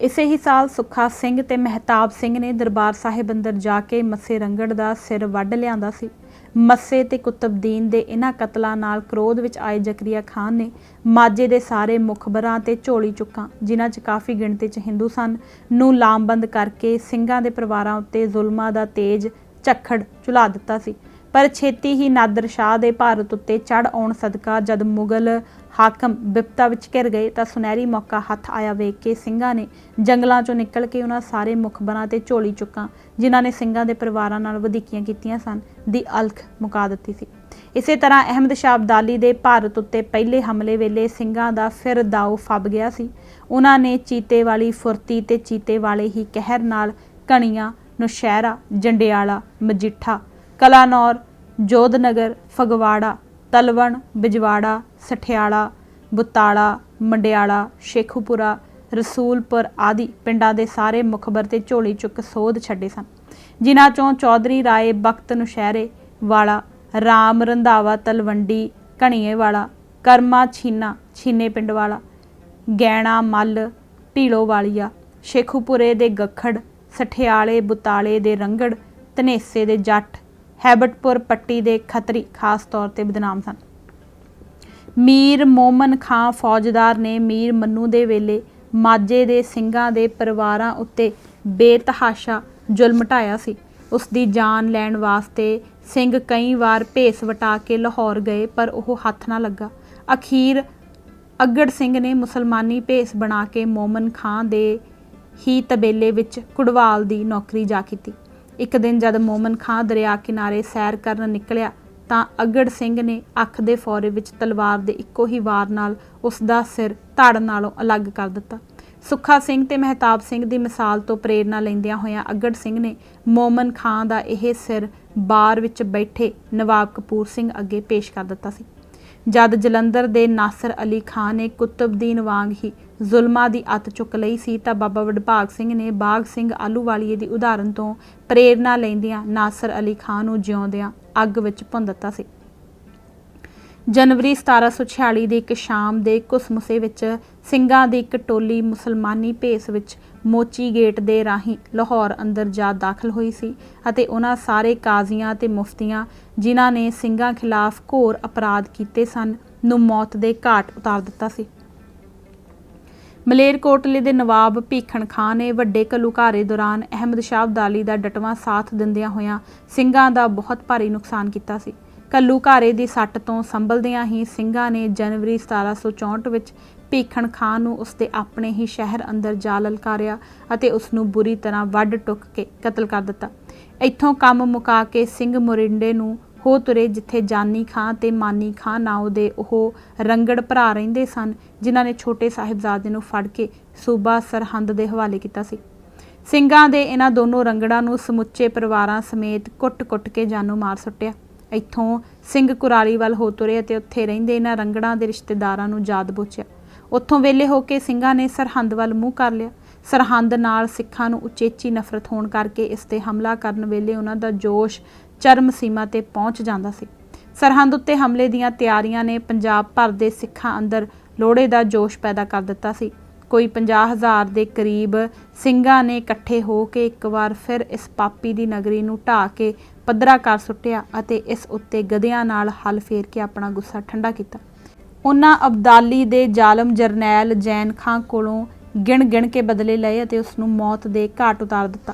ਇਸੇ ਹੀ ਸਾਲ ਸੁੱਖਾ ਸਿੰਘ ਤੇ ਮਹਿਤਾਬ ਸਿੰਘ ਨੇ ਦਰਬਾਰ ਸਾਹਿਬ ਅੰਦਰ ਜਾ ਕੇ ਮੱਸੇ ਰੰਗੜ ਦਾ ਸਿਰ ਵੱਢ ਲਿਆਂਦਾ ਸੀ। ਮੱਸੇ ਤੇ ਕੁਤਬਦੀਨ ਦੇ ਇਹਨਾਂ ਕਤਲਾਂ ਨਾਲ ਕ੍ਰੋਧ ਵਿੱਚ ਆਏ ਜ਼ਕਰੀਆ ਖਾਨ ਨੇ ਮਾਝੇ ਦੇ ਸਾਰੇ ਮੁਖਬਰਾਂ ਤੇ ਝੋਲੀ ਚੁੱਕਾਂ, ਜਿਨ੍ਹਾਂ 'ਚ ਕਾਫੀ ਗਿਣਤੀ 'ਚ ਹਿੰਦੂ ਸਨ, ਨੂੰ ਲਾਮਬੰਦ ਕਰਕੇ ਸਿੰਘਾਂ ਦੇ ਪਰਿਵਾਰਾਂ ਉੱਤੇ ਜ਼ੁਲਮਾਂ ਦਾ ਤੇਜ਼ ਝੱਖੜ ਝੁਲਾ ਦਿੱਤਾ ਸੀ। ਪਰ ਛੇਤੀ ਹੀ ਨਾਦਰ ਸ਼ਾਹ ਦੇ ਭਾਰਤ ਉੱਤੇ ਚੜ੍ਹ ਆਉਣ ਸਦਕਾ ਜਦ ਮੁਗਲ ਹਾਕਮ ਬਿਪਤਾ ਵਿੱਚ ਘਿਰ ਗਏ ਤਾਂ ਸੁਨਹਿਰੀ ਮੌਕਾ ਹੱਥ ਆਇਆ ਵੇਖ ਕੇ ਸਿੰਘਾਂ ਨੇ ਜੰਗਲਾਂ 'ਚੋਂ ਨਿਕਲ ਕੇ ਉਹਨਾਂ ਸਾਰੇ ਮੁਖਬਰਾਂ ਤੇ ਝੋਲੀ ਚੁੱਕਾਂ, ਜਿਨ੍ਹਾਂ ਨੇ ਸਿੰਘਾਂ ਦੇ ਪਰਿਵਾਰਾਂ ਨਾਲ ਵਧੀਕੀਆਂ ਕੀਤੀਆਂ ਸਨ, ਦੀ ਅਲਖ ਮੁਕਾ ਦਿੱਤੀ ਸੀ। ਇਸੇ ਤਰ੍ਹਾਂ ਅਹਿਮਦ ਸ਼ਾਹ ਅਬਦਾਲੀ ਦੇ ਭਾਰਤ ਉੱਤੇ ਪਹਿਲੇ ਹਮਲੇ ਵੇਲੇ ਸਿੰਘਾਂ ਦਾ ਫਿਰ ਦਾਉ ਫੱਬ ਗਿਆ ਸੀ। ਉਹਨਾਂ ਨੇ ਚੀਤੇ ਵਾਲੀ ਫੁਰਤੀ ਤੇ ਚੀਤੇ ਵਾਲੇ ਹੀ ਕਹਿਰ ਨਾਲ ਕਣੀਆਂ, ਨੌਸ਼ਹਿਰਾ, ਜੰਡਿਆਲਾ, ਮਜੀਠਾ, ਕਲਾਨੌਰ, ਜੋਧਨਗਰ, ਫਗਵਾੜਾ, ਤਲਵਣ, ਬਿਜਵਾੜਾ, ਸਠਿਆਲਾ, ਬੁਤਾਲਾ, ਮੰਡਿਆਲਾ, ਸ਼ੇਖੂਪੁਰਾ, ਰਸੂਲਪੁਰ ਆਦਿ ਪਿੰਡਾਂ ਦੇ ਸਾਰੇ ਮੁਖਬਰ ਤੇ ਝੋਲੀ ਚੁੱਕ ਸੋਧ ਛੱਡੇ ਸਨ, ਜਿਨ੍ਹਾਂ ਚੋਂ ਚੌਧਰੀ ਰਾਏ ਬਖਤ ਨੌਸ਼ਹਿਰੇ ਵਾਲਾ, ਰਾਮ ਰੰਧਾਵਾ ਤਲਵੰਡੀ ਘਣੀਏ ਵਾਲਾ, ਕਰਮਾ ਛੀਨਾ ਛੀਨੇ ਪਿੰਡ ਵਾਲਾ, ਗੈਣਾ ਮੱਲ ਭੀਲੋ ਵਾਲੀਆ, ਸ਼ੇਖੂਪੁਰੇ ਦੇ ਗੱਖੜ, ਸਠਿਆਲੇ ਬੁਤਾਲੇ ਦੇ ਰੰਗੜ, ਧਨੇਸੇ ਦੇ ਜੱਟ, ਹੈਬਟਪੁਰ ਪੱਟੀ ਦੇ ਖੱਤਰੀ ਖਾਸ ਤੌਰ ਤੇ ਬਦਨਾਮ ਸਨ। ਮੀਰ ਮੋਮਨ ਖਾਂ ਫੌਜਦਾਰ ਨੇ ਮੀਰ ਮੰਨੂ ਦੇ ਵੇਲੇ ਮਾਝੇ ਦੇ ਸਿੰਘਾਂ ਦੇ ਪਰਿਵਾਰਾਂ ਉੱਤੇ ਬੇਤਹਾਸ਼ਾ ਜ਼ੁਲਮ ਢਾਇਆ ਸੀ। ਉਸ ਦੀ ਜਾਨ ਲੈਣ ਵਾਸਤੇ ਸਿੰਘ ਕਈ ਵਾਰ ਭੇਸ ਵਟਾ ਕੇ ਲਾਹੌਰ ਗਏ, ਪਰ ਉਹ ਹੱਥ ਨਾ ਲੱਗਾ। ਅਖੀਰ ਅੱਗੜ ਸਿੰਘ ਨੇ ਮੁਸਲਮਾਨੀ ਭੇਸ ਬਣਾ ਕੇ ਮੋਮਨ ਖਾਂ ਦੇ ਹੀ ਤਬੇਲੇ ਵਿੱਚ ਕੁੜਵਾਲ ਦੀ ਨੌਕਰੀ ਜਾ ਕੀਤੀ। ਇੱਕ ਦਿਨ ਜਦ ਮੋਮਨ ਖਾਂ ਦਰਿਆ ਕਿਨਾਰੇ ਸੈਰ ਕਰਨ ਨਿਕਲਿਆ ਤਾਂ ਅੱਗੜ ਸਿੰਘ ਨੇ ਅੱਖ ਦੇ ਫੋਰੇ ਵਿੱਚ ਤਲਵਾਰ ਦੇ ਇੱਕੋ ਹੀ ਵਾਰ ਨਾਲ ਉਸ ਦਾ ਸਿਰ ਧੜ ਨਾਲੋਂ ਅਲੱਗ ਕਰ ਦਿੱਤਾ। ਸੁੱਖਾ ਸਿੰਘ ਤੇ ਮਹਿਤਾਬ ਸਿੰਘ ਦੀ ਮਿਸਾਲ ਤੋਂ ਪ੍ਰੇਰਨਾ ਲੈਂਦਿਆਂ ਹੋਇਆਂ ਅੱਗੜ ਸਿੰਘ ਨੇ ਮੋਮਨ ਖਾਂ ਦਾ ਇਹ ਸਿਰ ਬਾਰ ਵਿੱਚ ਬੈਠੇ ਨਵਾਬ ਕਪੂਰ ਸਿੰਘ ਅੱਗੇ ਪੇਸ਼ ਕਰ ਦਿੱਤਾ ਸੀ। ਜਦ ਜਲੰਧਰ ਦੇ ਨਾਸਰ ਅਲੀ ਖਾਂ ਨੇ ਕੁਤਬਦੀਨ ਵਾਂਗ ਹੀ ਜ਼ੁਲਮਾਂ ਦੀ ਅੱਤ ਚੁੱਕ ਲਈ ਸੀ ਤਾਂ ਬਾਬਾ ਵਡਭਾਗ ਸਿੰਘ ਨੇ ਬਾਗ ਸਿੰਘ ਆਹਲੂਵਾਲੀਏ ਦੀ ਉਦਾਹਰਨ ਤੋਂ ਪ੍ਰੇਰਨਾ ਲੈਂਦਿਆਂ ਨਾਸਰ ਅਲੀ ਖਾਂ ਨੂੰ ਜਿਉਂਦਿਆਂ ਅੱਗ ਵਿੱਚ ਭੁੰਨ ਦਿੱਤਾ ਸੀ। ਜਨਵਰੀ 1746 ਦੀ ਇੱਕ ਸ਼ਾਮ ਦੇ ਘੁਸਮੁਸੇ ਵਿੱਚ ਸਿੰਘਾਂ ਦੀ ਇੱਕ ਟੋਲੀ ਮੁਸਲਮਾਨੀ ਭੇਸ ਵਿੱਚ ਮੋਚੀ ਗੇਟ ਦੇ ਰਾਹੀਂ ਲਾਹੌਰ ਅੰਦਰ ਜਾ ਦਾਖਲ ਹੋਈ ਸੀ ਅਤੇ ਉਹਨਾਂ ਸਾਰੇ ਕਾਜ਼ੀਆਂ ਤੇ ਮੁਫਤੀਆਂ, ਜਿਨ੍ਹਾਂ ਨੇ ਸਿੰਘਾਂ ਖਿਲਾਫ ਘੋਰ ਅਪਰਾਧ ਕੀਤੇ ਸਨ, ਨੂੰ ਮੌਤ ਦੇ ਘਾਟ ਉਤਾਰ ਦਿੱਤਾ ਸੀ। ਮਲੇਰਕੋਟਲੇ ਦੇ ਨਵਾਬ ਭੀਖਣ ਖਾਂ ਨੇ ਵੱਡੇ ਘੱਲੂਘਾਰੇ ਦੌਰਾਨ ਅਹਿਮਦ ਸ਼ਾਹ ਅਬਦਾਲੀ ਦਾ ਡਟਵਾਂ ਸਾਥ ਦਿੰਦਿਆਂ ਹੋਇਆਂ ਸਿੰਘਾਂ ਦਾ ਬਹੁਤ ਭਾਰੀ ਨੁਕਸਾਨ ਕੀਤਾ ਸੀ। ਘੱਲੂਘਾਰੇ ਦੀ ਸੱਟ ਤੋਂ ਸੰਭਲਦਿਆਂ ਹੀ ਸਿੰਘਾਂ ਨੇ ਜਨਵਰੀ 1764 ਵਿੱਚ ਭੀਖਣ ਖਾਂ ਨੂੰ ਉਸਦੇ ਆਪਣੇ ਹੀ ਸ਼ਹਿਰ ਅੰਦਰ ਜਾ ਲਲਕਾਰਿਆ ਅਤੇ ਉਸਨੂੰ ਬੁਰੀ ਤਰ੍ਹਾਂ ਵੱਢ ਟੁੱਕ ਕੇ ਕਤਲ ਕਰ ਦਿੱਤਾ। ਇੱਥੋਂ ਕੰਮ ਮੁਕਾ ਕੇ ਸਿੰਘ ਮੋਰਿੰਡੇ ਨੂੰ ਹੋ ਤੁਰੇ, ਜਿੱਥੇ ਜਾਨੀ ਖਾਂ ਤੇ ਮਾਨੀ ਖਾਂ ਨਾਉ ਦੇ ਉਹ ਰੰਗੜ ਭਰਾ ਰਹਿੰਦੇ ਸਨ, ਜਿਨ੍ਹਾਂ ਨੇ ਛੋਟੇ ਸਾਹਿਬਜ਼ਾਦੇ ਨੂੰ ਫੜ ਕੇ ਸੂਬਾ ਸਰਹੰਦ ਦੇ ਹਵਾਲੇ ਕੀਤਾ ਸੀ। ਸਿੰਘਾਂ ਦੇ ਇਹਨਾਂ ਦੋਨੋਂ ਰੰਗੜਾਂ ਨੂੰ ਸਮੁੱਚੇ ਪਰਿਵਾਰਾਂ ਸਮੇਤ ਕੁੱਟ-ਕੁੱਟ ਕੇ ਜਾਨੋਂ ਮਾਰ ਸੁੱਟਿਆ। ਇੱਥੋਂ ਸਿੰਘ ਕੁਰਾਲੀ ਵੱਲ ਹੋ ਤੁਰੇ ਅਤੇ ਉੱਥੇ ਰਹਿੰਦੇ ਇਹਨਾਂ ਰੰਗੜਾਂ ਦੇ ਰਿਸ਼ਤੇਦਾਰਾਂ ਨੂੰ ਯਾਦ ਬੋਚਿਆ। ਉੱਥੋਂ ਵੇਲੇ ਹੋ ਕੇ ਸਿੰਘਾਂ ਨੇ ਸਰਹੰਦ ਵੱਲ ਮੂੰਹ ਕਰ ਲਿਆ। ਸਰਹੰਦ ਨਾਲ ਸਿੱਖਾਂ ਨੂੰ ਉਚੇਚੀ ਨਫ਼ਰਤ ਹੋਣ ਕਰਕੇ ਇਸ 'ਤੇ ਹਮਲਾ ਕਰਨ ਵੇਲੇ ਉਹਨਾਂ ਦਾ ਜੋਸ਼ ਚਰਮ ਸੀਮਾ 'ਤੇ ਪਹੁੰਚ ਜਾਂਦਾ ਸੀ। ਸਰਹੰਦ ਉੱਤੇ ਹਮਲੇ ਦੀਆਂ ਤਿਆਰੀਆਂ ਨੇ ਪੰਜਾਬ ਭਰ ਦੇ ਸਿੱਖਾਂ ਅੰਦਰ ਲੋਹੜੇ ਦਾ ਜੋਸ਼ पैदा कर दिता सी। कोई 50,000 ਦੇ ਕਰੀਬ ਸਿੰਘਾਂ ਨੇ ਇਕੱਠੇ ਹੋ ਕੇ ਇੱਕ ਵਾਰ ਫਿਰ ਇਸ ਪਾਪੀ ਦੀ ਨਗਰੀ ਨੂੰ ਢਾਹ ਕੇ ਪੱਧਰਾ ਕਰ ਸੁੱਟਿਆ ਅਤੇ ਇਸ ਉੱਤੇ ਗਧਿਆਂ ਨਾਲ ਹਲ ਫੇਰ ਕੇ ਆਪਣਾ ਗੁੱਸਾ ਠੰਡਾ ਕੀਤਾ। ਉਹਨਾਂ ਅਬਦਾਲੀ ਦੇ ਜ਼ਾਲਮ ਜਰਨੈਲ ਜੈਨ ਖਾਂ ਕੋਲੋਂ ਗਿਣ ਕੇ ਬਦਲੇ ਲਏ ਅਤੇ ਉਸ ਨੂੰ ਮੌਤ ਦੇ ਘਾਟ ਉਤਾਰ ਦਿੱਤਾ।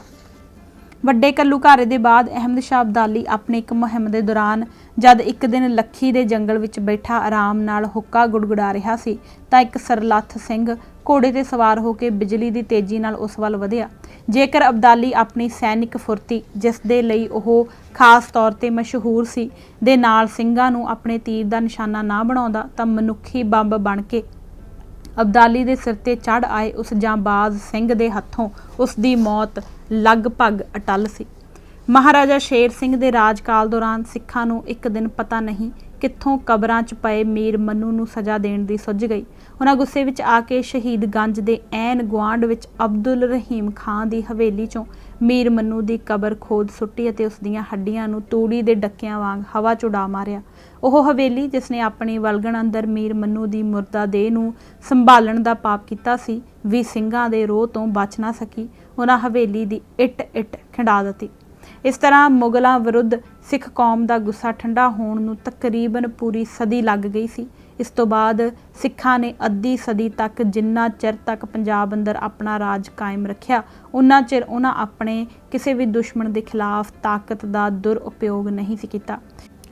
ਵੱਡੇ ਘੱਲੂਘਾਰੇ ਦੇ ਬਾਅਦ ਅਹਿਮਦ ਸ਼ਾਹ ਅਬਦਾਲੀ ਆਪਣੀ ਇੱਕ ਮੁਹਿੰਮ ਦੇ ਦੌਰਾਨ ਜਦ ਇੱਕ ਦਿਨ ਲੱਖੀ ਦੇ ਜੰਗਲ ਵਿੱਚ ਬੈਠਾ ਆਰਾਮ ਨਾਲ ਹੁੱਕਾ ਗੁੜਗੁੜਾ ਰਿਹਾ ਸੀ ਤਾਂ ਇੱਕ ਸਰਲੱਥ ਸਿੰਘ ਘੋੜੇ ਤੇ ਸਵਾਰ ਹੋ ਕੇ ਬਿਜਲੀ ਦੀ ਤੇਜ਼ੀ ਨਾਲ ਉਸ ਵੱਲ ਵਧਿਆ। ਜੇਕਰ ਅਬਦਾਲੀ ਆਪਣੀ ਸੈਨਿਕ ਫੁਰਤੀ, ਜਿਸ ਦੇ ਲਈ ਉਹ ਖਾਸ ਤੌਰ ਤੇ ਮਸ਼ਹੂਰ ਸੀ, ਦੇ ਨਾਲ ਸਿੰਘਾਂ ਨੂੰ ਆਪਣੇ ਤੀਰ ਦਾ ਨਿਸ਼ਾਨਾ ਨਾ ਬਣਾਉਂਦਾ ਤਾਂ ਮਨੁੱਖੀ ਬੰਬ ਬਣ ਕੇ ਅਬਦਾਲੀ ਦੇ ਸਿਰ ਤੇ ਚੜ੍ਹ ਆਏ ਉਸ ਜਾਂਬਾਜ਼ ਸਿੰਘ ਦੇ ਹੱਥੋਂ ਉਸ ਦੀ ਮੌਤ ਲਗਭਗ ਅਟੱਲ ਸੀ। ਮਹਾਰਾਜਾ ਸ਼ੇਰ ਸਿੰਘ ਦੇ ਰਾਜਕਾਲ ਦੌਰਾਨ ਸਿੱਖਾਂ ਨੂੰ ਇੱਕ ਦਿਨ ਪਤਾ ਨਹੀਂ ਕਿੱਥੋਂ ਕਬਰਾਂ 'ਚ ਪਏ ਮੀਰ ਮੰਨੂ ਨੂੰ ਸਜ਼ਾ ਦੇਣ ਦੀ ਸੁੱਝ ਗਈ। ਉਹਨਾਂ ਗੁੱਸੇ ਵਿੱਚ ਆ ਕੇ ਸ਼ਹੀਦਗੰਜ ਦੇ ਐਨ ਗੁਆਂਢ ਵਿੱਚ ਅਬਦੁਲ ਰਹੀਮ ਖਾਂ ਦੀ ਹਵੇਲੀ 'ਚੋਂ ਮੀਰ ਮੰਨੂ ਦੀ ਕਬਰ ਖੋਦ ਸੁੱਟੀ ਅਤੇ ਉਸ ਦੀਆਂ ਹੱਡੀਆਂ ਨੂੰ ਤੂੜੀ ਦੇ ਡੱਕਿਆਂ ਵਾਂਗ ਹਵਾ 'ਚ ਉਡਾ ਮਾਰਿਆ। ਉਹ ਹਵੇਲੀ ਜਿਸ ਨੇ ਆਪਣੀ ਵਲਗਣ ਅੰਦਰ ਮੀਰ ਮੰਨੂ ਦੀ ਮੁਰਦਾ ਦੇਹ ਨੂੰ ਸੰਭਾਲਣ ਦਾ ਪਾਪ ਕੀਤਾ ਸੀ, ਵੀ ਸਿੰਘਾਂ ਦੇ ਰੋਹ ਤੋਂ ਬਚ ਨਾ ਸਕੀ। ਉਹਨਾਂ ਹਵੇਲੀ ਦੀ ਇੱਟ ਖਿੰਡਾ ਦਿੱਤੀ। ਇਸ ਤਰ੍ਹਾਂ ਮੁਗਲਾਂ ਵਿਰੁੱਧ ਸਿੱਖ ਕੌਮ ਦਾ ਗੁੱਸਾ ਠੰਡਾ ਹੋਣ ਨੂੰ ਤਕਰੀਬਨ ਪੂਰੀ ਸਦੀ ਲੱਗ ਗਈ ਸੀ। ਇਸ ਤੋਂ ਬਾਅਦ ਸਿੱਖਾਂ ਨੇ ਅੱਧੀ ਸਦੀ ਤੱਕ, ਜਿੰਨਾ ਚਿਰ ਤੱਕ ਪੰਜਾਬ ਅੰਦਰ ਆਪਣਾ ਰਾਜ ਕਾਇਮ ਰੱਖਿਆ, ਉਨਾ ਚਿਰ ਉਹਨਾਂ ਆਪਣੇ ਕਿਸੇ ਵੀ ਦੁਸ਼ਮਣ ਦੇ ਖਿਲਾਫ ਤਾਕਤ ਦਾ ਦੁਰਉਪਯੋਗ ਨਹੀਂ ਸੀ ਕੀਤਾ।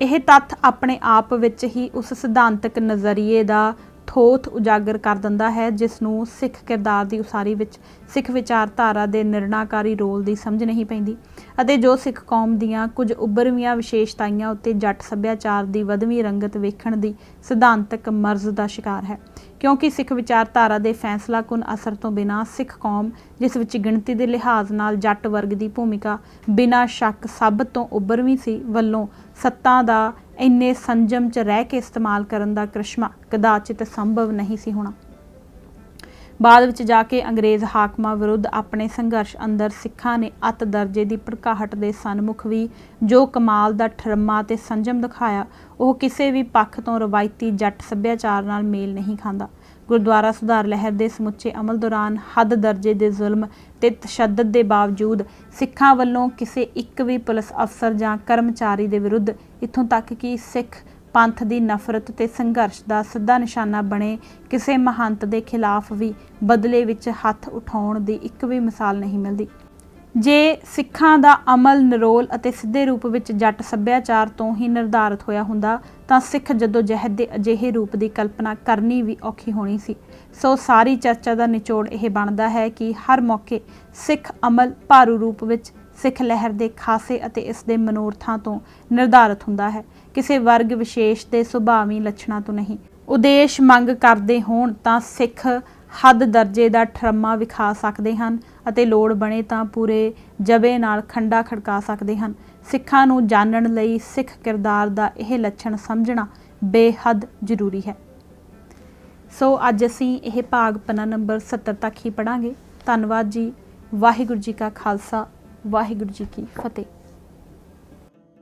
ਇਹ ਤੱਥ ਆਪਣੇ ਆਪ ਵਿੱਚ ਹੀ ਉਸ ਸਿਧਾਂਤਕ ਨਜ਼ਰੀਏ ਦਾ ਠੋਠ ਉਜਾਗਰ ਕਰ ਦਿੰਦਾ ਹੈ ਜਿਸ ਨੂੰ ਸਿੱਖ ਕਿਰਦਾਰ ਦੀ ਉਸਾਰੀ ਵਿੱਚ ਸਿੱਖ ਵਿਚਾਰਧਾਰਾ ਦੇ ਨਿਰਣਾਕਾਰੀ ਰੋਲ ਦੀ ਸਮਝ ਨਹੀਂ ਪੈਂਦੀ ਅਤੇ ਜੋ ਸਿੱਖ ਕੌਮ ਦੀਆਂ ਕੁਝ ਉੱਭਰਵੀਆਂ ਵਿਸ਼ੇਸ਼ਤਾਵਾਂ ਉੱਤੇ ਜੱਟ ਸੱਭਿਆਚਾਰ ਦੀ ਵਧਵੀਂ ਰੰਗਤ ਵੇਖਣ ਦੀ ਸਿਧਾਂਤਕ ਮਰਜ਼ ਦਾ ਸ਼ਿਕਾਰ ਹੈ। ਕਿਉਂਕਿ ਸਿੱਖ ਵਿਚਾਰਧਾਰਾ ਦੇ ਫੈਸਲਾਕੁਨ ਅਸਰ ਤੋਂ ਬਿਨਾਂ ਸਿੱਖ ਕੌਮ, ਜਿਸ ਵਿੱਚ ਗਿਣਤੀ ਦੇ ਲਿਹਾਜ਼ ਨਾਲ ਜੱਟ ਵਰਗ ਦੀ ਭੂਮਿਕਾ ਬਿਨਾਂ ਸ਼ੱਕ ਸਭ ਤੋਂ ਉੱਭਰਵੀਂ ਸੀ, ਵੱਲੋਂ ਸੱਤਾ ਦਾ ਇੰਨੇ ਸੰਜਮ 'ਚ ਰਹਿ ਕੇ ਇਸਤੇਮਾਲ ਕਰਨ ਦਾ ਕ੍ਰਿਸ਼ਮਾ ਕਦਾਚਿਤ ਸੰਭਵ ਨਹੀਂ ਸੀ ਹੋਣਾ। ਬਾਅਦ ਵਿੱਚ ਜਾ ਕੇ ਅੰਗਰੇਜ਼ ਹਾਕਮਾਂ ਵਿਰੁੱਧ ਆਪਣੇ ਸੰਘਰਸ਼ ਅੰਦਰ ਸਿੱਖਾਂ ਨੇ ਅਤ ਦਰਜੇ ਦੀ ਭੜਕਾਹਟ ਦੇ ਸਨਮੁਖ ਵੀ ਜੋ ਕਮਾਲ ਦਾ ਠਰਮਾ ਤੇ ਸੰਜਮ ਦਿਖਾਇਆ, ਉਹ ਕਿਸੇ ਵੀ ਪੱਖ ਤੋਂ ਰਵਾਇਤੀ ਜੱਟ ਸੱਭਿਆਚਾਰ ਨਾਲ ਮੇਲ ਨਹੀਂ ਖਾਂਦਾ। ਗੁਰਦੁਆਰਾ ਸੁਧਾਰ ਲਹਿਰ ਦੇ ਸਮੁੱਚੇ ਅਮਲ ਦੌਰਾਨ ਹੱਦ ਦਰਜੇ ਦੇ ਜ਼ੁਲਮ ਤੇ ਤਸ਼ੱਦਦ ਦੇ ਬਾਵਜੂਦ ਸਿੱਖਾਂ ਵੱਲੋਂ ਕਿਸੇ ਇੱਕ ਵੀ ਪੁਲਿਸ ਅਫਸਰ ਜਾਂ ਕਰਮਚਾਰੀ ਦੇ ਵਿਰੁੱਧ, ਇੱਥੋਂ ਤੱਕ ਕਿ ਸਿੱਖ ਪੰਥ ਦੀ ਨਫ਼ਰਤ ਤੇ ਸੰਘਰਸ਼ ਦਾ ਸਿੱਧਾ ਨਿਸ਼ਾਨਾ ਬਣੇ ਕਿਸੇ ਮਹੰਤ ਦੇ ਖਿਲਾਫ ਵੀ ਬਦਲੇ ਵਿੱਚ ਹੱਥ ਉਠਾਉਣ ਦੀ ਇੱਕ ਵੀ ਮਿਸਾਲ ਨਹੀਂ ਮਿਲਦੀ। ਜੇ ਸਿੱਖਾਂ ਦਾ ਅਮਲ ਨਿਰੋਲ ਅਤੇ ਸਿੱਧੇ ਰੂਪ ਵਿੱਚ ਜੱਟ ਸੱਭਿਆਚਾਰ ਤੋਂ ਹੀ ਨਿਰਧਾਰਿਤ ਹੋਇਆ ਹੁੰਦਾ ਤਾਂ ਸਿੱਖ ਜਦੋਜਹਿਦ ਦੇ ਅਜਿਹੇ ਰੂਪ ਦੀ ਕਲਪਨਾ ਕਰਨੀ ਵੀ ਔਖੀ ਹੋਣੀ ਸੀ। ਸੋ ਸਾਰੀ ਚਰਚਾ ਦਾ ਨਿਚੋੜ ਇਹ ਬਣਦਾ ਹੈ ਕਿ ਹਰ ਮੌਕੇ ਸਿੱਖ ਅਮਲ ਭਾਰੂ ਰੂਪ ਵਿੱਚ ਸਿੱਖ ਲਹਿਰ ਦੇ ਖਾਸੇ ਅਤੇ ਇਸ ਦੇ ਮਨੋਰਥਾਂ ਤੋਂ ਨਿਰਧਾਰਿਤ ਹੁੰਦਾ ਹੈ, ਕਿਸੇ ਵਰਗ ਵਿਸ਼ੇਸ਼ ਦੇ ਸੁਭਾਵੀ ਲੱਛਣਾਂ ਤੋਂ ਨਹੀਂ। ਉਦੇਸ਼ ਮੰਗ ਕਰਦੇ ਹੋਣ ਤਾਂ ਸਿੱਖ ਹੱਦ ਦਰਜੇ ਦਾ ਠਰਮਾ ਵਿਖਾ ਸਕਦੇ ਹਨ ਅਤੇ ਲੋੜ ਬਣੇ ਤਾਂ ਪੂਰੇ ਜਬੇ ਨਾਲ ਖੰਡਾ ਖੜਕਾ ਸਕਦੇ ਹਨ। ਸਿੱਖਾਂ ਨੂੰ ਜਾਣਨ ਲਈ ਸਿੱਖ ਕਿਰਦਾਰ ਦਾ ਇਹ ਲੱਛਣ ਸਮਝਣਾ ਬੇਹੱਦ ਜ਼ਰੂਰੀ ਹੈ। ਸੋ ਅੱਜ ਅਸੀਂ ਇਹ ਭਾਗ ਪੰਨਾ ਨੰਬਰ 70 ਤੱਕ ਹੀ ਪੜ੍ਹਾਂਗੇ। ਧੰਨਵਾਦ ਜੀ। ਵਾਹਿਗੁਰੂ ਜੀ ਕਾ ਖਾਲਸਾ, ਵਾਹਿਗੁਰੂ ਜੀ ਕੀ ਫਤਿਹ।